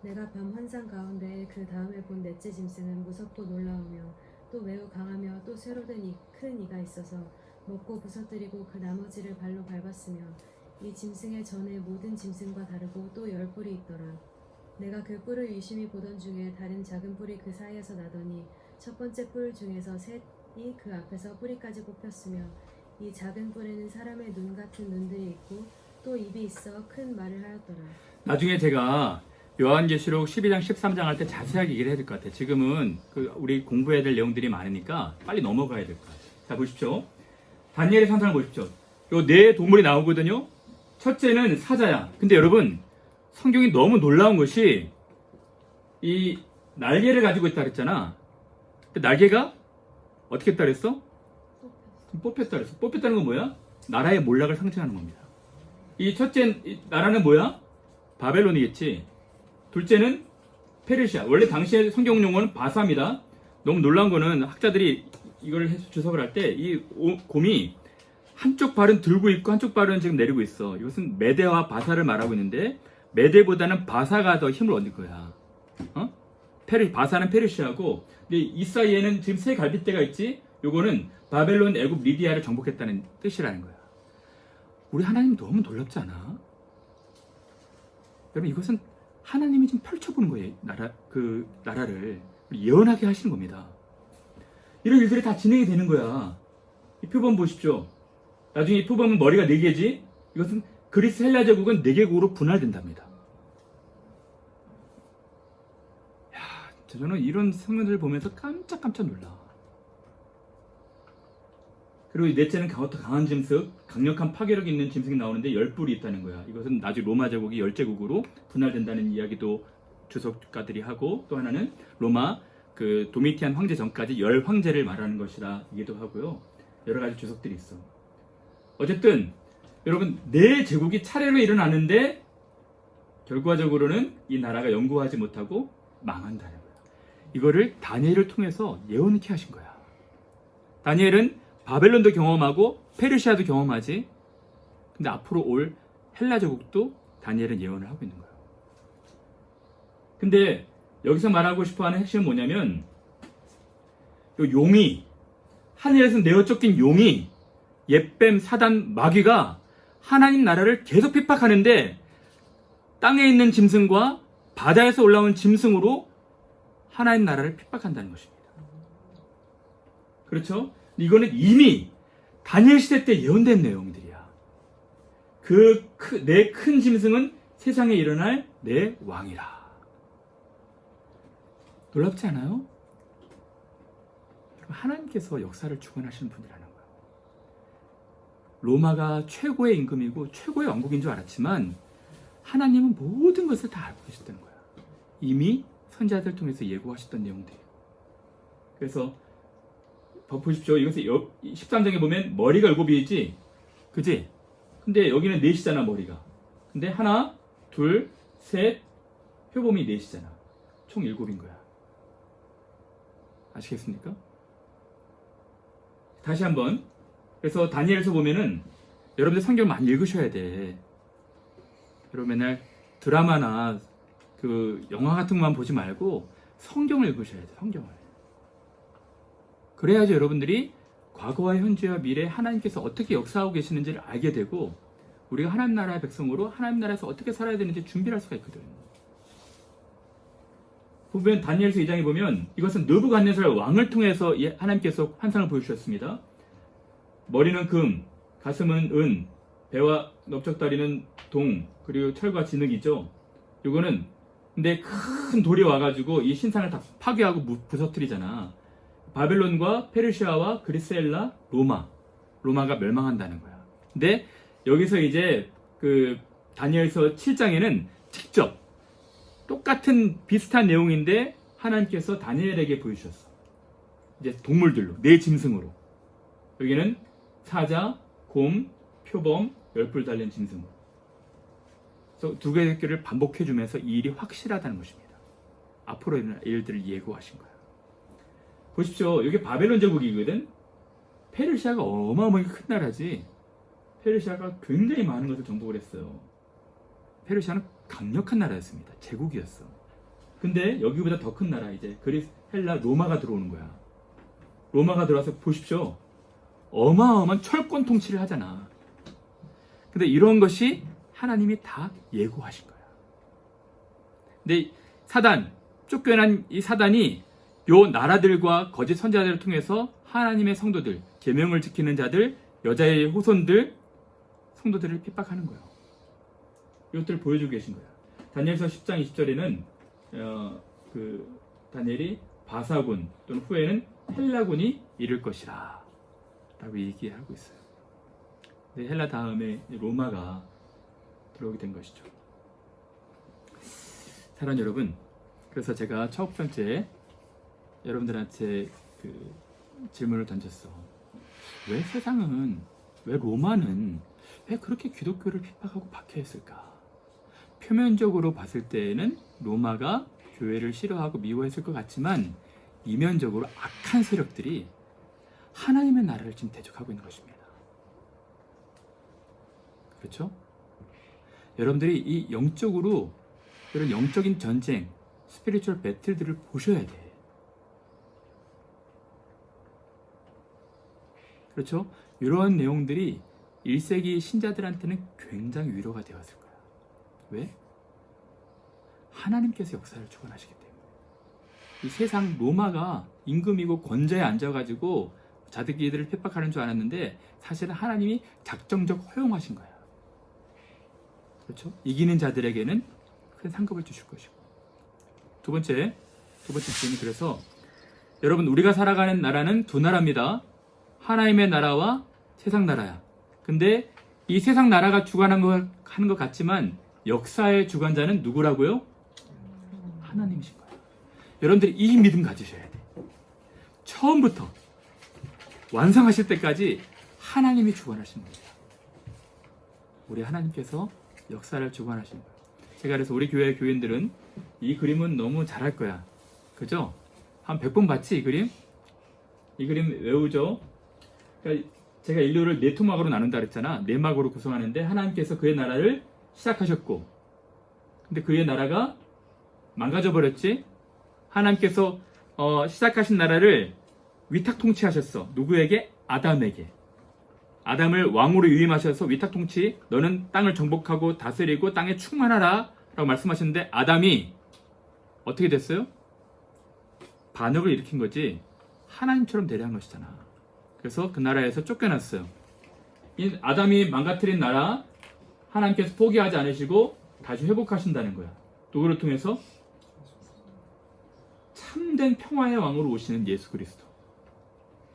내가 밤 환상 가운데 그 다음에 본 넷째 짐승은 무섭고 놀라우며 또 매우 강하며 또 쇠로 된 큰 이가 있어서 먹고 부서뜨리고 그 나머지를 발로 밟았으며 이 짐승의 전에 모든 짐승과 다르고 또 10뿔이 있더라. 내가 그 뿔을 유심히 보던 중에 다른 작은 뿔이 그 사이에서 나더니 첫 번째 뿔 중에서 셋이 그 앞에서 뿌리까지 뽑혔으며 이 작은 뿔에는 사람의 눈 같은 눈들이 있고 또 입이 있어 큰 말을 하였더라.
나중에 제가 요한계시록 12장 13장 할 때 자세하게 얘기를 해야 될 것 같아요. 지금은 우리 공부해야 될 내용들이 많으니까 빨리 넘어가야 될 것 같아요. 자, 보십시오. 다니엘의 상상을 보십시오. 요 네 동물이 나오거든요. 첫째는 사자야. 근데 여러분, 성경이 너무 놀라운 것이 이 날개를 가지고 있다 그랬잖아. 근데 날개가 어떻게 했다 그랬어? 뽑혔다 그랬어. 뽑혔다는 건 뭐야? 나라의 몰락을 상징하는 겁니다. 이 첫째 나라는 뭐야? 바벨론이겠지. 둘째는 페르시아. 원래 당시의 성경 용어는 바사입니다. 너무 놀라운 거는 학자들이 이걸 해서 주석을 할 때 이 곰이 한쪽 발은 들고 있고 한쪽 발은 지금 내리고 있어. 이것은 메대와 바사를 말하고 있는데 메대보다는 바사가 더 힘을 얻을 거야. 바사는 페르시아고, 근데 이 사이에는 지금 세 갈빗대가 있지. 요거는 바벨론, 애굽, 리디아를 정복했다는 뜻이라는 거야. 우리 하나님 너무 놀랍지 않아? 여러분, 이것은 하나님이 지금 펼쳐보는 거예요. 나라를 예언하게 하시는 겁니다. 이런 일들이 다 진행이 되는 거야. 이 표범 보십시오. 나중에 이 표범은 머리가 4개지. 이것은 그리스 헬라 제국은 4개국으로 분할된답니다. 야, 저는 이런 성면들을 보면서 깜짝 놀라. 그리고 넷째는 더 강한 짐승, 강력한 파괴력 있는 짐승이 나오는데 10뿔이 있다는 거야. 이것은 나중에 로마 제국이 10제국으로 분할된다는 이야기도 주석가들이 하고, 또 하나는 로마 그 도미티안 황제 전까지 10황제를 말하는 것이라 얘기도 하고요. 여러 가지 주석들이 있어. 어쨌든 여러분, 네 제국이 차례로 일어나는데 결과적으로는 이 나라가 영구하지 못하고 망한다는 거야. 이거를 다니엘을 통해서 예언케 하신 거야. 다니엘은 바벨론도 경험하고 페르시아도 경험하지. 근데 앞으로 올 헬라 제국도 다니엘은 예언을 하고 있는 거야. 근데 여기서 말하고 싶어하는 핵심은 뭐냐면, 요 용이, 하늘에서 내어 쫓긴 용이, 옛뱀, 사단, 마귀가 하나님 나라를 계속 핍박하는데 땅에 있는 짐승과 바다에서 올라온 짐승으로 하나님 나라를 핍박한다는 것입니다. 그렇죠? 이거는 이미 다니엘 시대 때 예언된 내용들이야. 내 큰 짐승은 세상에 일어날 내 왕이라. 놀랍지 않아요? 하나님께서 역사를 주관하시는 분이라는 거예요. 로마가 최고의 임금이고 최고의 왕국인 줄 알았지만 하나님은 모든 것을 다 알고 계셨다는 거야. 이미 선지자들 통해서 예고하셨던 내용들이에요. 그래서 보십시오. 이것을 13장에 보면 머리가 7이지, 그지? 근데 여기는 4이잖아, 머리가. 근데 하나, 둘, 셋, 표범이 4이잖아. 총 7인 거야. 아시겠습니까? 다시 한번. 그래서 다니엘에서 보면은 여러분들 성경을 많이 읽으셔야 돼. 여러분 맨날 드라마나 그 영화 같은 것만 보지 말고 성경을 읽으셔야 돼. 성경을. 그래야지 여러분들이 과거와 현재와 미래 하나님께서 어떻게 역사하고 계시는지를 알게 되고, 우리가 하나님 나라의 백성으로 하나님 나라에서 어떻게 살아야 되는지 준비를 할 수가 있거든. 보면 다니엘서 2장에 보면 이것은 느부갓네살 왕을 통해서 하나님께서 환상을 보여주셨습니다. 머리는 금, 가슴은 은, 배와 넓적다리는 동, 그리고 철과 진흙이죠. 이거는 근데 큰 돌이 와가지고 이 신상을 다 파괴하고 부서뜨리잖아. 바벨론과 페르시아와 그리스, 헬라, 로마가 멸망한다는 거야. 근데 여기서 이제 그 다니엘서 7장에는 직접 똑같은 비슷한 내용인데 하나님께서 다니엘에게 보여주셨어. 이제 동물들로, 네 짐승으로. 여기는 사자, 곰, 표범, 10뿔 달린 짐승으로. 그래서 두 개의 를 반복해주면서 이 일이 확실하다는 것입니다. 앞으로 일어날 일들을 예고하신 거야. 보십시오. 여기 바벨론 제국이거든. 페르시아가 어마어마하게 큰 나라지. 페르시아가 굉장히 많은 것을 정복을 했어요. 페르시아는 강력한 나라였습니다. 제국이었어. 근데 여기보다 더 큰 나라, 이제 그리스, 헬라, 로마가 들어오는 거야. 로마가 들어와서 보십시오. 어마어마한 철권 통치를 하잖아. 근데 이런 것이 하나님이 다 예고하신 거야. 근데 사단, 쫓겨난 이 사단이 요 나라들과 거짓 선지자들을 통해서 하나님의 성도들, 계명을 지키는 자들, 여자의 후손들, 성도들을 핍박하는 거예요. 이것들을 보여주고 계신 거야. 다니엘서 10장 20절에는 다니엘이 바사군 또는 후에는 헬라군이 이를 것이라 라고 얘기하고 있어요. 근데 헬라 다음에 로마가 들어오게 된 것이죠. 사랑하는 여러분, 그래서 제가 첫 번째 여러분들한테 그 질문을 던졌어. 왜 세상은, 왜 로마는 왜 그렇게 기독교를 핍박하고 박해했을까? 표면적으로 봤을 때에는 로마가 교회를 싫어하고 미워했을 것 같지만 이면적으로 악한 세력들이 하나님의 나라를 지금 대적하고 있는 것입니다. 그렇죠? 여러분들이 이 영적으로 이런 영적인 전쟁, 스피리추얼 배틀들을 보셔야 돼. 그렇죠? 이러한 내용들이 1세기 신자들한테는 굉장히 위로가 되었을 거야. 왜? 하나님께서 역사를 주관하시기 때문에. 이 세상 로마가 임금이고 권좌에 앉아가지고 자기들을 핍박하는 줄 알았는데 사실은 하나님이 작정적 허용하신 거야. 그렇죠? 이기는 자들에게는 큰 상급을 주실 것이고. 두 번째 질문은, 그래서 여러분, 우리가 살아가는 나라는 두 나라입니다. 하나님의 나라와 세상 나라야. 근데 이 세상 나라가 하는 것 같지만 역사의 주관자는 누구라고요? 하나님이신 거예요. 여러분들이 이 믿음 가지셔야 돼. 처음부터 완성하실 때까지 하나님이 주관하시는 겁니다. 우리 하나님께서 역사를 주관하시는 거예요. 제가 그래서 우리 교회 교인들은 이 그림은 너무 잘할 거야. 그죠? 한 100번 봤지 이 그림? 이 그림 외우죠? 그러니까 제가 인류를 네 토막으로 나눈다 그랬잖아. 네 막으로 구성하는데 하나님께서 그의 나라를 시작하셨고 근데 그의 나라가 망가져 버렸지. 하나님께서 시작하신 나라를 위탁 통치하셨어. 누구에게? 아담에게. 아담을 왕으로 유임하셔서 위탁 통치, 너는 땅을 정복하고 다스리고 땅에 충만하라 라고 말씀하셨는데 아담이 어떻게 됐어요? 반역을 일으킨 거지 하나님처럼 대리한 것이잖아. 그래서 그 나라에서 쫓겨났어요. 이 아담이 망가뜨린 나라 하나님께서 포기하지 않으시고 다시 회복하신다는 거야. 누구를 통해서? 참된 평화의 왕으로 오시는 예수 그리스도.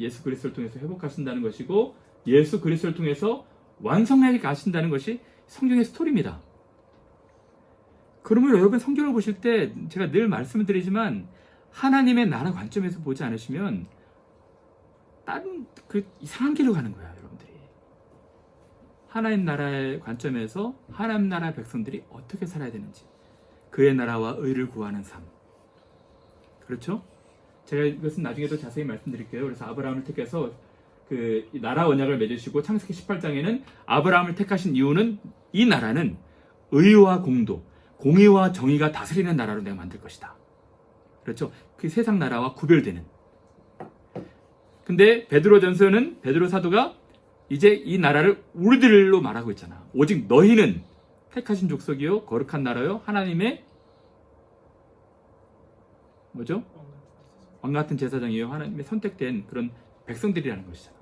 예수 그리스도를 통해서 회복하신다는 것이고 예수 그리스도를 통해서 완성하게 가신다는 것이 성경의 스토리입니다. 그러면 여러분 성경을 보실 때 제가 늘 말씀을 드리지만 하나님의 나라 관점에서 보지 않으시면 다른 이상한 길로 가는 거야, 여러분들이. 하나님 나라의 관점에서 하나님 나라 백성들이 어떻게 살아야 되는지, 그의 나라와 의를 구하는 삶. 그렇죠? 제가 이것은 나중에도 자세히 말씀드릴게요. 그래서 아브라함을 택해서 그 나라 언약을 맺으시고 창세기 18장에는 아브라함을 택하신 이유는 이 나라는 의와 공도, 공의와 정의가 다스리는 나라로 내가 만들 것이다. 그렇죠? 그 세상 나라와 구별되는. 근데 베드로전서는 베드로 사도가 이제 이 나라를 우리들로 말하고 있잖아. 오직 너희는 택하신 족속이요 거룩한 나라요 하나님의 뭐죠? 왕 같은 제사장이요 하나님의 선택된 그런 백성들이라는 것이잖아.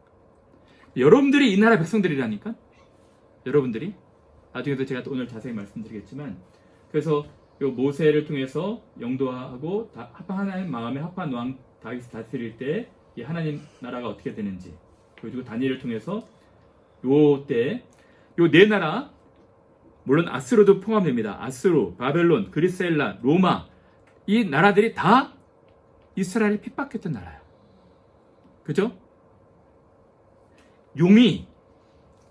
여러분들이 이 나라 백성들이라니까. 여러분들이 나중에도 제가 오늘 자세히 말씀드리겠지만 그래서 요 모세를 통해서 영도하고 하나님 마음에 합한 왕 다윗을 다스릴 때 이 하나님 나라가 어떻게 되는지 그리고 다니엘을 통해서 요때 요 네 나라 물론 아스로도 포함됩니다. 아스로, 바벨론, 그리스 엘라, 로마 이 나라들이 다 이스라엘을 핍박했던 나라예요. 그죠? 용이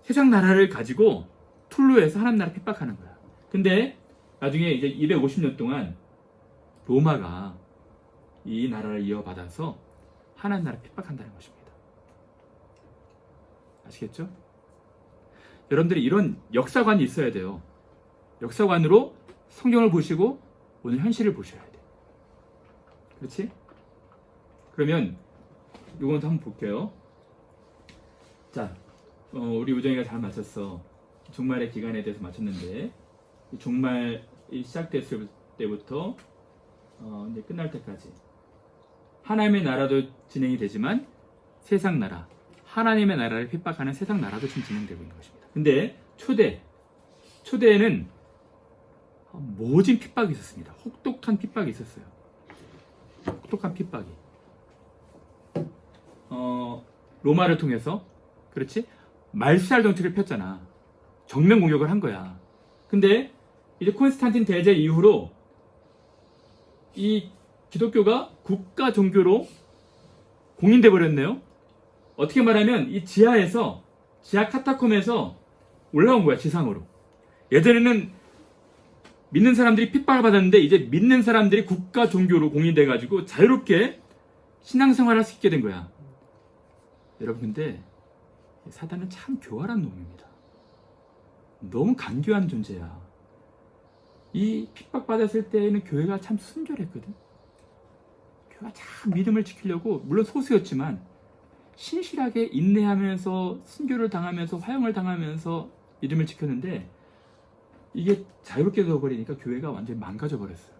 세상 나라를 가지고 툴루에서 하나님 나라 핍박하는 거야. 근데 나중에 이제 250년 동안 로마가 이 나라를 이어받아서 하나님 나라 핍박한다는 것입니다. 아시겠죠? 여러분들이 이런 역사관이 있어야 돼요. 역사관으로 성경을 보시고 오늘 현실을 보셔야 돼. 그렇지? 그러면 이건 한번 볼게요. 자, 우리 우정이가 잘 맞췄어. 종말의 기간에 대해서 맞췄는데 종말이 시작됐을 때부터 이제 끝날 때까지 하나님의 나라도 진행이 되지만 세상 나라, 하나님의 나라를 핍박하는 세상 나라도 지금 진행되고 있는 것입니다. 근데 초대에는 모진 핍박이 있었습니다. 혹독한 핍박이 있었어요. 혹독한 핍박이. 로마를 통해서, 그렇지? 말살할 정책을 폈잖아. 정면 공격을 한 거야. 근데 이제 콘스탄틴 대제 이후로 이 기독교가 국가 종교로 공인돼 버렸네요. 어떻게 말하면 이 지하 카타콤에서 올라온 거야, 지상으로. 예전에는 믿는 사람들이 핍박을 받았는데 이제 믿는 사람들이 국가 종교로 공인돼 가지고 자유롭게 신앙생활을 할 수 있게 된 거야. 여러분, 근데 사단은 참 교활한 놈입니다. 너무 간교한 존재야. 이 핍박받았을 때에는 교회가 참 순결했거든. 교회가 참 믿음을 지키려고, 물론 소수였지만 신실하게 인내하면서 순교를 당하면서 화형을 당하면서 믿음을 지켰는데 이게 자유롭게 되어버리니까 교회가 완전히 망가져 버렸어요.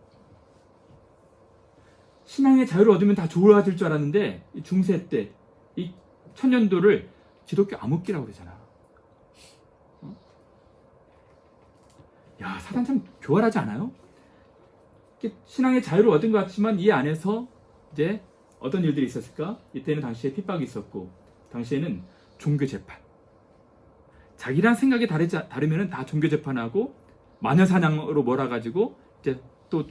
신앙의 자유를 얻으면 다 좋아질 줄 알았는데 이 중세 때 이 천년도를 기독교 암흑기라고 그러잖아. 야, 사단 참 교활하지 않아요? 신앙의 자유를 얻은 것 같지만 이 안에서 이제 어떤 일들이 있었을까? 이때는 당시에 핍박이 있었고 당시에는 종교 재판, 자기랑 생각이 다르면은 다 종교 재판하고 마녀 사냥으로 몰아가지고 이제 또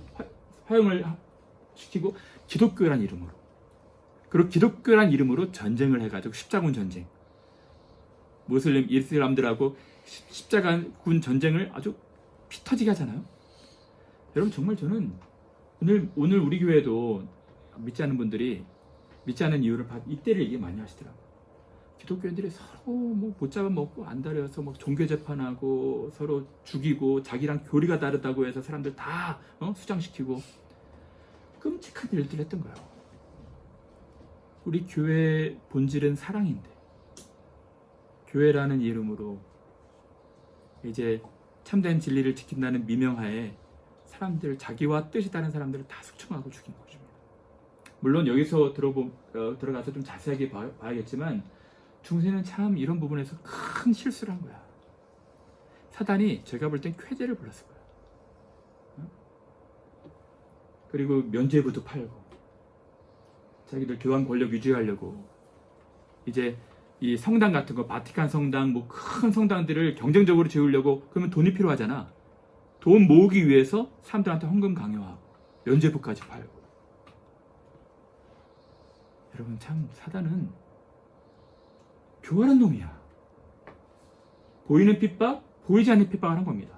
화형을 시키고 기독교란 이름으로, 그리고 기독교란 이름으로 전쟁을 해가지고 십자군 전쟁, 무슬림 이슬람들하고 십자군 전쟁을 아주 피 터지게 하잖아요. 여러분 정말 저는 오늘 우리 교회도 믿지 않는 분들이 믿지 않는 이유를 이때를 얘기 많이 하시더라고요. 기독교인들이 서로 뭐 못 잡아먹고 안달해서 막 종교 재판하고 서로 죽이고 자기랑 교리가 다르다고 해서 사람들 다 수장시키고 끔찍한 일들을 했던 거예요. 우리 교회 본질은 사랑인데 교회라는 이름으로 이제 참된 진리를 지킨다는 미명하에 사람들, 자기와 뜻이 다른 사람들을 다 숙청하고 죽인 것입니다. 물론 여기서 들어가서 좀 자세하게 봐야겠지만 중세는 참 이런 부분에서 큰 실수를 한 거야. 사단이 제가 볼 땐 쾌재를 불렀을 거야. 그리고 면죄부도 팔고 자기들 교황 권력 유지하려고 이제 이 성당 같은 거, 바티칸 성당, 뭐 큰 성당들을 경쟁적으로 지으려고, 그러면 돈이 필요하잖아. 돈 모으기 위해서 사람들한테 헌금 강요하고 면죄부까지 팔고. 여러분 참 사단은 교활한 놈이야. 보이는 핍박, 보이지 않는 핍박을 한 겁니다.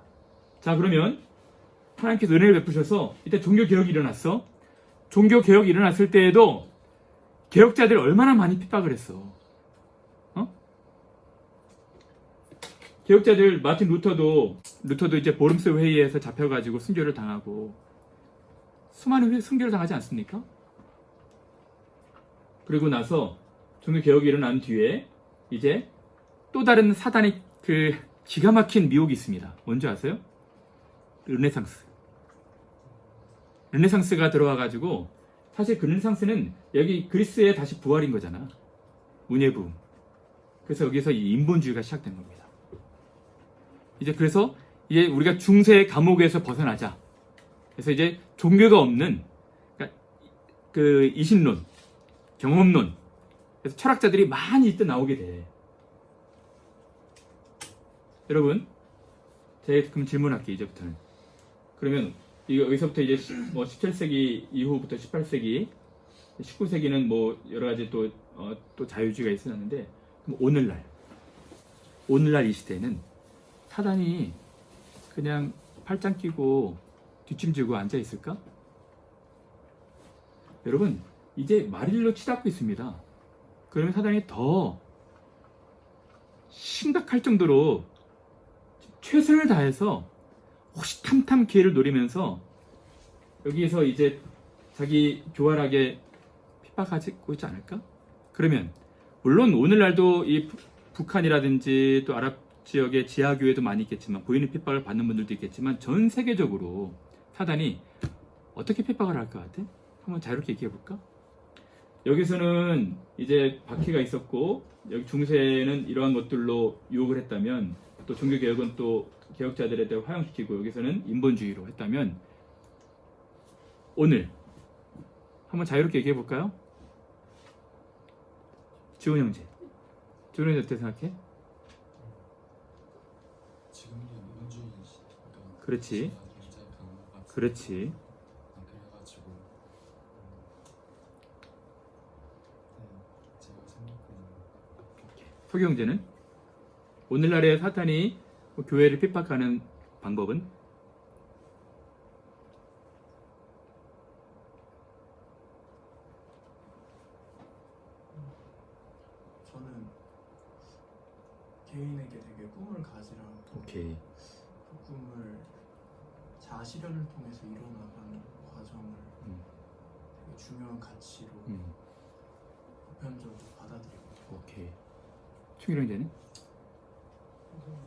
자, 그러면 하나님께서 은혜를 베푸셔서 이때 종교개혁이 일어났어. 종교개혁이 일어났을 때에도 개혁자들 얼마나 많이 핍박을 했어. 개혁자들, 마틴 루터도 이제 보름스 회의에서 잡혀가지고 순교를 당하고 수많은 순교를 당하지 않습니까? 그리고 나서 종교개혁이 일어난 뒤에 이제 또 다른 사단의 그 기가 막힌 미혹이 있습니다. 뭔지 아세요? 르네상스가 들어와가지고, 사실 그 르네상스는 여기 그리스의 다시 부활인 거잖아. 문예부흥. 그래서 여기서 이 인본주의가 시작된 겁니다. 그래서 이제 우리가 중세의 감옥에서 벗어나자. 그래서 이제 종교가 없는, 그러니까 그 이신론, 경험론, 그래서 철학자들이 많이 이때 나오게 돼. 여러분, 제가 그럼 질문할게요, 이제부터는. 그러면 여기서부터 이제 뭐 17세기 이후부터 18세기, 19세기는 뭐 여러 가지 또 자유주의가 있었는데, 그럼 오늘날 이 시대에는 사단이 그냥 팔짱 끼고 뒷짐지고 앉아 있을까? 여러분, 이제 말일로 치닫고 있습니다. 그러면 사단이 더 심각할 정도로 최선을 다해서 호시탐탐 기회를 노리면서 여기에서 이제 자기 교활하게 핍박하고 있지 않을까? 그러면 물론 오늘날도 이 북한이라든지 또 아랍 지역의 지하교회도 많이 있겠지만, 보이는 핍박을 받는 분들도 있겠지만, 전 세계적으로 사단이 어떻게 핍박을 할 것 같아? 한번 자유롭게 얘기해 볼까? 여기서는 이제 박해가 있었고, 여기 중세는 이러한 것들로 유혹을 했다면, 또 종교개혁은 또 개혁자들에 대해 화형시키고, 여기서는 인본주의로 했다면, 오늘 한번 자유롭게 얘기해 볼까요? 지훈 형제 어떻게 생각해?
지금도 인본주의니까.
그렇지. 그렇지.
그래가지고 제가 생각하는
소기 형제는 오늘날의 사탄이 교회를 핍박하는 방법은?
저는 개인에게 되게 꿈을 가지라고,
오케이.
그 꿈을 자아실현을 통해서 이뤄나가는 과정을 되게 중요한 가치로 보편적으로 받아들이고 있어요.
오케이. 충일 형제는?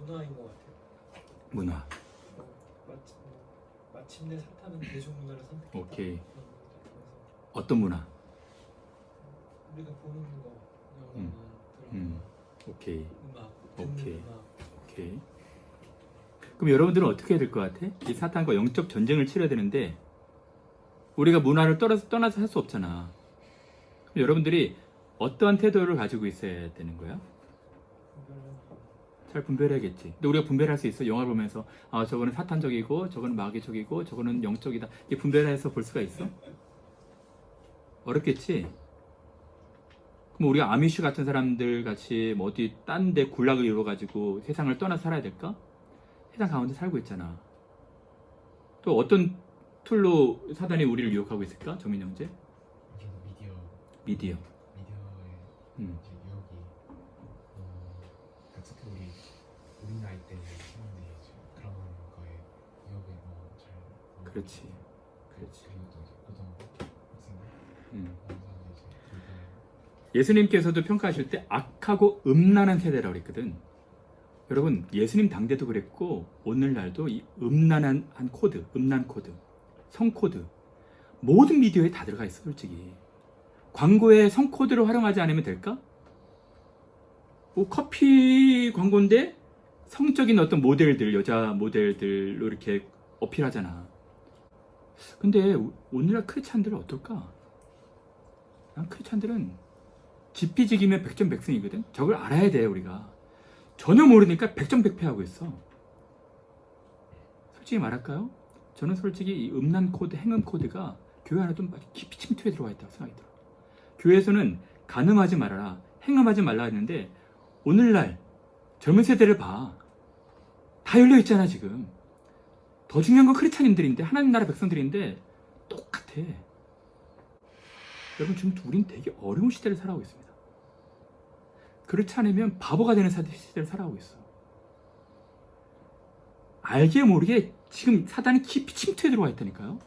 문화인 것 같아요.
문화.
마침내 사탄은 대중문화를 선택했다.
오케이.
그런 거죠. 그래서
어떤 문화?
우리가 보는 거, 영화나
음.
드라마,
오케이.
음악, 듣는
오케이.
음악.
오케이. 그럼 여러분들은 어떻게 해야 될 것 같아? 이 사탄과 영적 전쟁을 치러야 되는데 우리가 문화를 떠나서 할 수 없잖아. 그럼 여러분들이 어떠한 태도를 가지고 있어야 되는 거야?
이거는
잘 분별해야겠지. 근데 우리가 분별할 수 있어? 영화 보면서 아 저거는 사탄적이고 저거는 마귀적이고 저거는 영적이다. 이 분별해서 볼 수가 있어? 어렵겠지? 그럼 우리가 아미슈 같은 사람들 같이 뭐 어디 딴 데 굴락을 이루어가지고 세상을 떠나 살아야 될까? 세상 가운데 살고 있잖아. 또 어떤 툴로 사단이 우리를 유혹하고 있을까? 정민 형제?
저도
미디어.
미디어의
음.
이제 유혹이 특히 우리 나이 때 사람들이 이제 그런 거에 유혹에 잘
그렇지. 그렇지.
그리고 또 이제 고등학교 학생들
음.
그런 사람들이 이제 불교에
예수님께서도 평가하실 때 악하고 음란한 세대라고 그랬거든. 여러분 예수님 당대도 그랬고 오늘날도 이 음란한 한 코드, 음란 코드, 성코드 모든 미디어에 다 들어가 있어 솔직히. 광고에 성코드를 활용하지 않으면 될까? 뭐 커피 광고인데 성적인 어떤 모델들, 여자 모델들로 이렇게 어필하잖아. 근데 오늘날 크리스찬들은 어떨까? 난 크리스찬들은 지피지기면 백전백승이거든. 저걸 알아야 돼 우리가. 전혀 모르니까 백전백패하고 있어. 솔직히 말할까요? 저는 솔직히 이 음란 코드, 행음 코드가 교회 안에 좀 깊이 침투해 들어와 있다고 생각이 들어. 교회에서는 간음하지 말아라, 행음하지 말라 했는데 오늘날 젊은 세대를 봐. 다 열려 있잖아 지금. 더 중요한 건 크리스찬인들인데 하나님 나라 백성들인데 똑같아. 여러분 지금 우린 되게 어려운 시대를 살아가고 있습니다. 그렇지 않으면 바보가 되는 시대를 살아가고 있어. 알게 모르게 지금 사단이 깊이 침투해 들어와 있다니까요.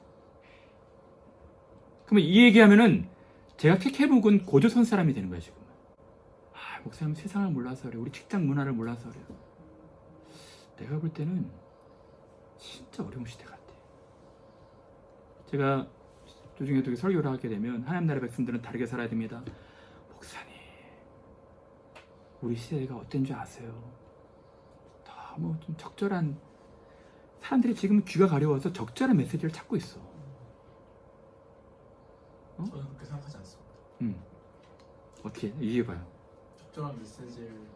그러면 이 얘기하면은 제가 캐캐북은 고조선 사람이 되는 거야 지금. 아 목사님 세상을 몰라서 그래. 우리 직장 문화를 몰라서 그래. 내가 볼 때는 진짜 어려운 시대 같아. 제가 조중에 설교를 하게 되면 하나님 나라 백성들은 다르게 살아야 됩니다. 목사님 우리 시대가 어떤 줄 아세요? 너무 좀 적절한 사람들이 지금 귀가 가려워서 적절한 메시지를 찾고 있어.
저는 그렇게 생각하지 않습니다.
어떻게 얘기해봐요.
적절한 메시지를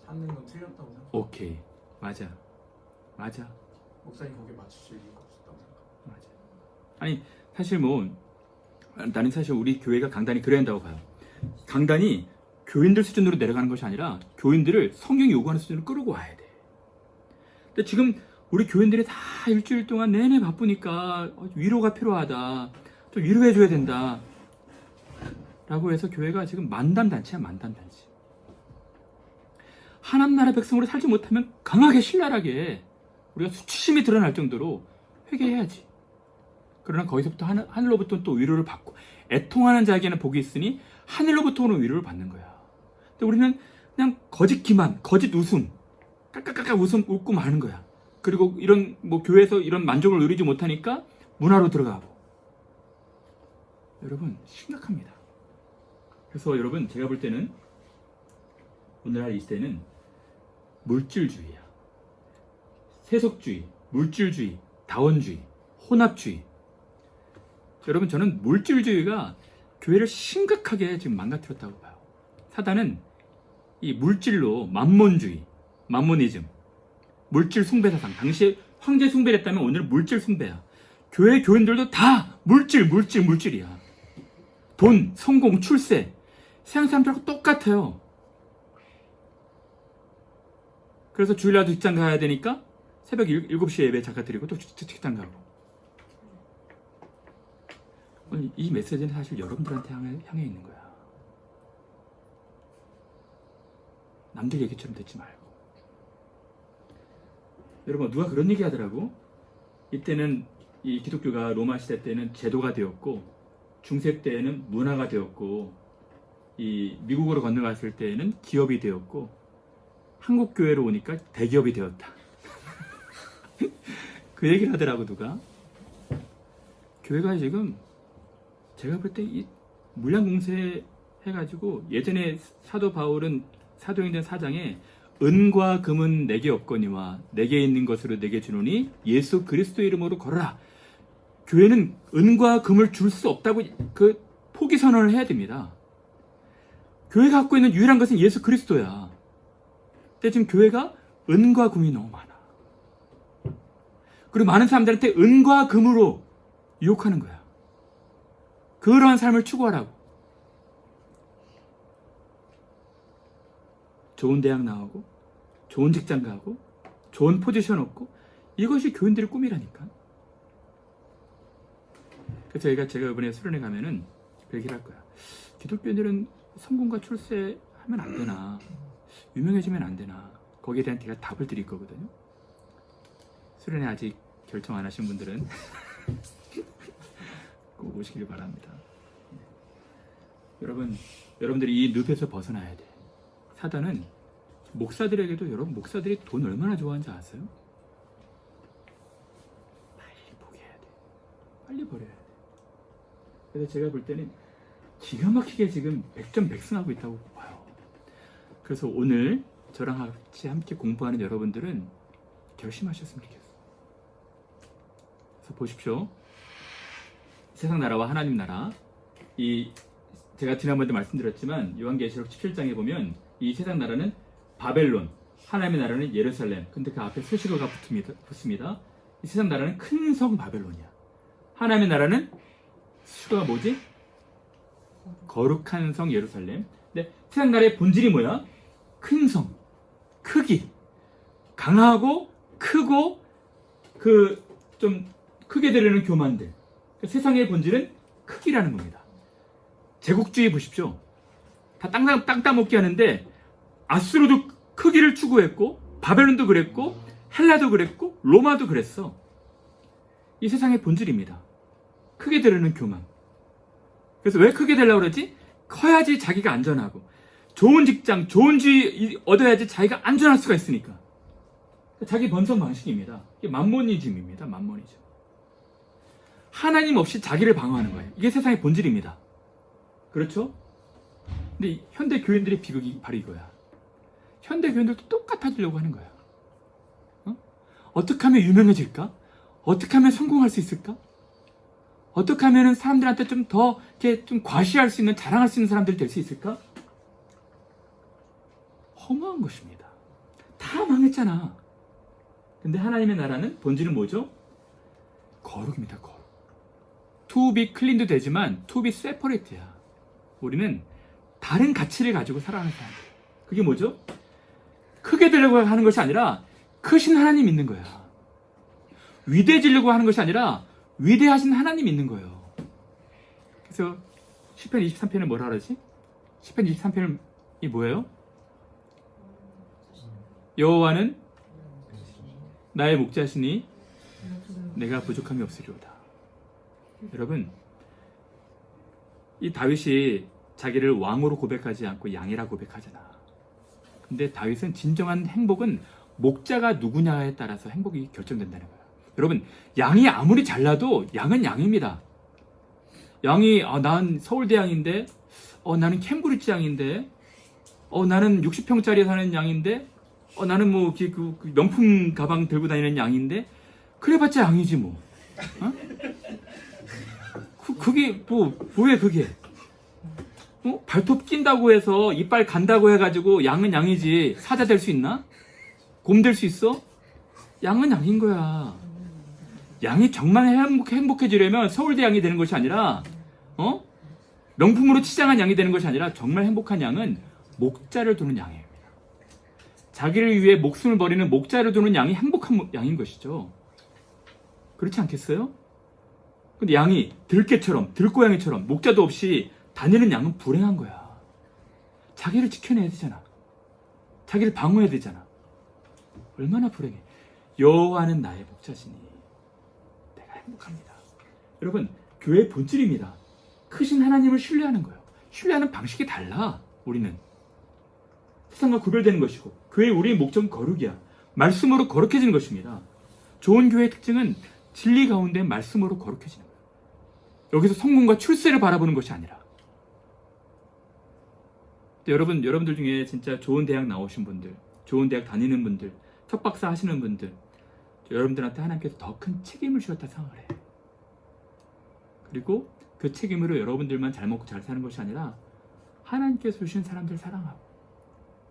찾는 건 틀렸다고 생각합니다.
오케이 맞아
목사님 거기에 맞추실 이유가 없었다고 생각합니다.
맞아. 아니 사실 뭐 나는 사실 우리 교회가 강단이 그래야 한다고 봐요. 강단이 교인들 수준으로 내려가는 것이 아니라 교인들을 성경이 요구하는 수준으로 끌고 와야 돼. 근데 지금 우리 교인들이 다 일주일 동안 내내 바쁘니까 위로가 필요하다. 좀 위로해줘야 된다. 라고 해서 교회가 지금 만담단체야 만담단체. 하나님 나라 백성으로 살지 못하면 강하게 신랄하게 우리가 수치심이 드러날 정도로 회개해야지. 그러나 거기서부터 하늘로부터 또 위로를 받고 애통하는 자에게는 복이 있으니 하늘로부터 오는 위로를 받는 거야. 근데 우리는 그냥 거짓 기만, 거짓 웃음, 깔깔깔깔 웃고 마는 거야. 그리고 이런 뭐 교회에서 이런 만족을 누리지 못하니까 문화로 들어가고. 여러분 심각합니다. 그래서 여러분 제가 볼 때는 오늘날 이 시대는 물질주의야. 세속주의, 물질주의, 다원주의, 혼합주의. 여러분 저는 물질주의가 교회를 심각하게 지금 망가뜨렸다고 봐요. 사단은 이 물질로 만몬주의, 만모니즘, 물질 숭배 사상. 당시에 황제 숭배를 했다면 오늘 물질 숭배야. 교회 교인들도 다 물질이야. 돈, 성공, 출세. 세상 사람들하고 똑같아요. 그래서 주일날도 직장 가야 되니까 새벽 7시에 예배 잠깐 드리고 또 직장 가고. 이 메시지는 사실 여러분들한테 향해 있는 거야. 남들 얘기처럼 듣지 말고. 여러분 누가 그런 얘기 하더라고. 이때는 이 기독교가 로마 시대 때는 제도가 되었고 중세 때에는 문화가 되었고 이 미국으로 건너갔을 때에는 기업이 되었고 한국 교회로 오니까 대기업이 되었다. 그 얘기를 하더라고 누가. 교회가 지금 제가 볼 때 이 물량 공세 해가지고 예전에 사도 바울은 사도행전 4장에 은과 금은 내게 없거니와 내게 있는 것으로 내게 주노니 예수 그리스도 이름으로 걸어라. 교회는 은과 금을 줄 수 없다고 그 포기 선언을 해야 됩니다. 교회가 갖고 있는 유일한 것은 예수 그리스도야. 근데 지금 교회가 은과 금이 너무 많아. 그리고 많은 사람들한테 은과 금으로 유혹하는 거야. 그러한 삶을 추구하라고. 좋은 대학 나오고 좋은 직장 가고 좋은 포지션 얻고 이것이 교인들의 꿈이라니까. 그래서 제가 이번에 수련회 가면은 그 얘기를 할 거야. 기독교인들은 성공과 출세하면 안 되나, 유명해지면 안 되나, 거기에 대한 제가 답을 드릴 거거든요. 수련회 아직 결정 안 하신 분들은 꼭 오시길 바랍니다. 여러분들이 이 늪에서 벗어나야 돼. 사단은 목사들에게도, 여러분 목사들이 돈 얼마나 좋아하는지 아세요? 빨리 포기해야 돼. 빨리 버려야 돼. 그래서 제가 볼 때는 기가 막히게 지금 백전백승하고 있다고 봐요. 그래서 오늘 저랑 같이 함께 공부하는 여러분들은 결심하셨으면 좋겠어요. 그래서 보십시오. 세상 나라와 하나님 나라, 제가 지난번에도 말씀드렸지만 요한계시록 17장에 보면 이 세상 나라는 바벨론, 하나님의 나라는 예루살렘. 근데 그 앞에 수식어가 붙습니다. 이 세상 나라는 큰 성 바벨론이야. 하나님의 나라는 수식어가 뭐지? 거룩한 성 예루살렘. 근데 세상 나라의 본질이 뭐야? 큰 성, 크기, 강하고 크고 좀 크게 되려는 교만들. 세상의 본질은 크기라는 겁니다. 제국주의 보십시오. 다 땅 따먹기 하는데 아수르도 크기를 추구했고 바벨론도 그랬고 헬라도 그랬고 로마도 그랬어. 이 세상의 본질입니다. 크게 되려는 교만. 그래서 왜 크게 되려고 그러지? 커야지 자기가 안전하고 좋은 직장, 좋은 지위 얻어야지 자기가 안전할 수가 있으니까. 자기 번성 방식입니다. 이게 만모니즘입니다. 만모니즘. 하나님 없이 자기를 방어하는 거예요. 이게 세상의 본질입니다. 그렇죠? 근데 현대 교인들의 비극이 바로 이거야. 현대 교인들도 똑같아지려고 하는 거야. 어떻게 하면 유명해질까? 어떻게 하면 성공할 수 있을까? 어떻게 하면 사람들한테 좀 더 이렇게 좀 과시할 수 있는, 자랑할 수 있는 사람들이 될 수 있을까? 허무한 것입니다. 다 망했잖아. 근데 하나님의 나라는 본질은 뭐죠? 거룩입니다. 거룩. To be clean도 되지만 to be separate야. 우리는 다른 가치를 가지고 살아가는 사람들. 그게 뭐죠? 크게 되려고 하는 것이 아니라 크신 하나님 믿는 거야. 위대해지려고 하는 것이 아니라 위대하신 하나님 믿는 거예요. 그래서 시편 23편은 뭐라 그러지? 시편 23편이 뭐예요? 여호와는 나의 목자시니 내가 부족함이 없으리로다. 여러분, 이 다윗이 자기를 왕으로 고백하지 않고 양이라 고백하잖아. 근데 다윗은 진정한 행복은 목자가 누구냐에 따라서 행복이 결정된다는 거야. 여러분, 양이 아무리 잘나도 양은 양입니다. 양이 난 서울대 양인데, 나는 캠브리지 양인데, 나는 60평짜리에 사는 양인데, 나는 뭐 그 명품 가방 들고 다니는 양인데, 그래봤자 양이지 뭐. 어? 그게 뭐야 그게? 발톱 낀다고 해서 이빨 간다고 해가지고 양은 양이지 사자 될 수 있나? 곰 될 수 있어? 양은 양인 거야. 양이 정말 행복해지려면 서울대 양이 되는 것이 아니라 명품으로 치장한 양이 되는 것이 아니라 정말 행복한 양은 목자를 두는 양입니다. 자기를 위해 목숨을 버리는 목자를 두는 양이 행복한 양인 것이죠. 그렇지 않겠어요? 근데 양이 들개처럼, 들고양이처럼 목자도 없이 다니는 양은 불행한 거야. 자기를 지켜내야 되잖아. 자기를 방어해야 되잖아. 얼마나 불행해. 여호와는 나의 목자시니 내가 행복합니다. 여러분, 교회의 본질입니다. 크신 하나님을 신뢰하는 거예요. 신뢰하는 방식이 달라. 우리는 세상과 구별되는 것이고, 교회의 우리의 목적은 거룩이야. 말씀으로 거룩해지는 것입니다. 좋은 교회의 특징은 진리 가운데 말씀으로 거룩해지는 거예요. 여기서 성공과 출세를 바라보는 것이 아니라. 여러분들 중에 진짜 좋은 대학 나오신 분들, 좋은 대학 다니는 분들, 석박사 하시는 분들, 여러분들한테 하나님께서 더 큰 책임을 주셨다 생각을 해. 그리고 그 책임으로 여러분들만 잘 먹고 잘 사는 것이 아니라 하나님께서 주신 사람들 사랑하고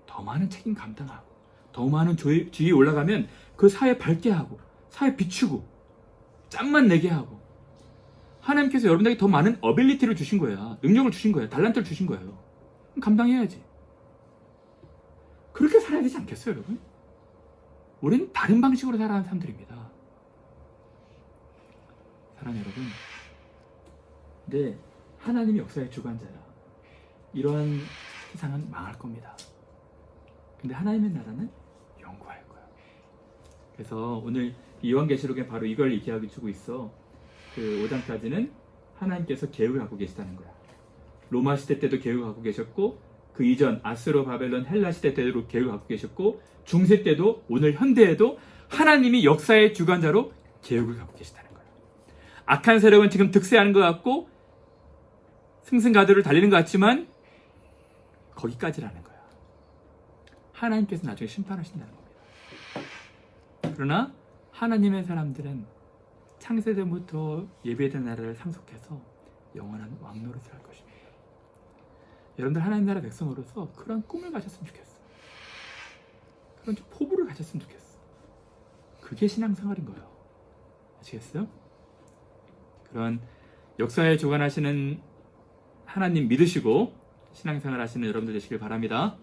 더 많은 책임 감당하고 더 많은 지위에 올라가면 그 사회 밝게 하고 사회 비추고 짬만 내게 하고 하나님께서 여러분에게 더 많은 어빌리티를 주신 거야. 능력을 주신 거야. 달란트를 주신 거예요. 그럼 감당해야지. 그렇게 살아야 되지 않겠어요, 여러분? 우리는 다른 방식으로 살아가는 사람들입니다. 사랑하는 여러분, 근데 하나님이 역사의 주관자야. 이러한 세상은 망할 겁니다. 근데 하나님의 나라는 영구할 거야. 그래서 오늘 요한계시록에 바로 이걸 얘기하고 주고 있어. 그 5장까지는 하나님께서 계획을 갖고 계시다는 거야. 로마 시대 때도 계획을 갖고 계셨고, 그 이전 아스로 바벨론 헬라 시대 때도 계획을 갖고 계셨고, 중세 때도 오늘 현대에도 하나님이 역사의 주관자로 계획을 갖고 계시다는 거야. 악한 세력은 지금 득세하는 것 같고 승승가도를 달리는 것 같지만 거기까지라는 거야. 하나님께서 나중에 심판하신다는 겁니다. 그러나 하나님의 사람들은 창세전부터 예배된 나라를 상속해서 영원한 왕노릇을 할 것입니다. 여러분들 하나님 나라 백성으로서 그런 꿈을 가졌으면 좋겠어. 그런 포부를 가졌으면 좋겠어. 그게 신앙생활인 거예요. 아시겠어요? 그런 역사에 주관하시는 하나님 믿으시고 신앙생활 하시는 여러분들 되시길 바랍니다.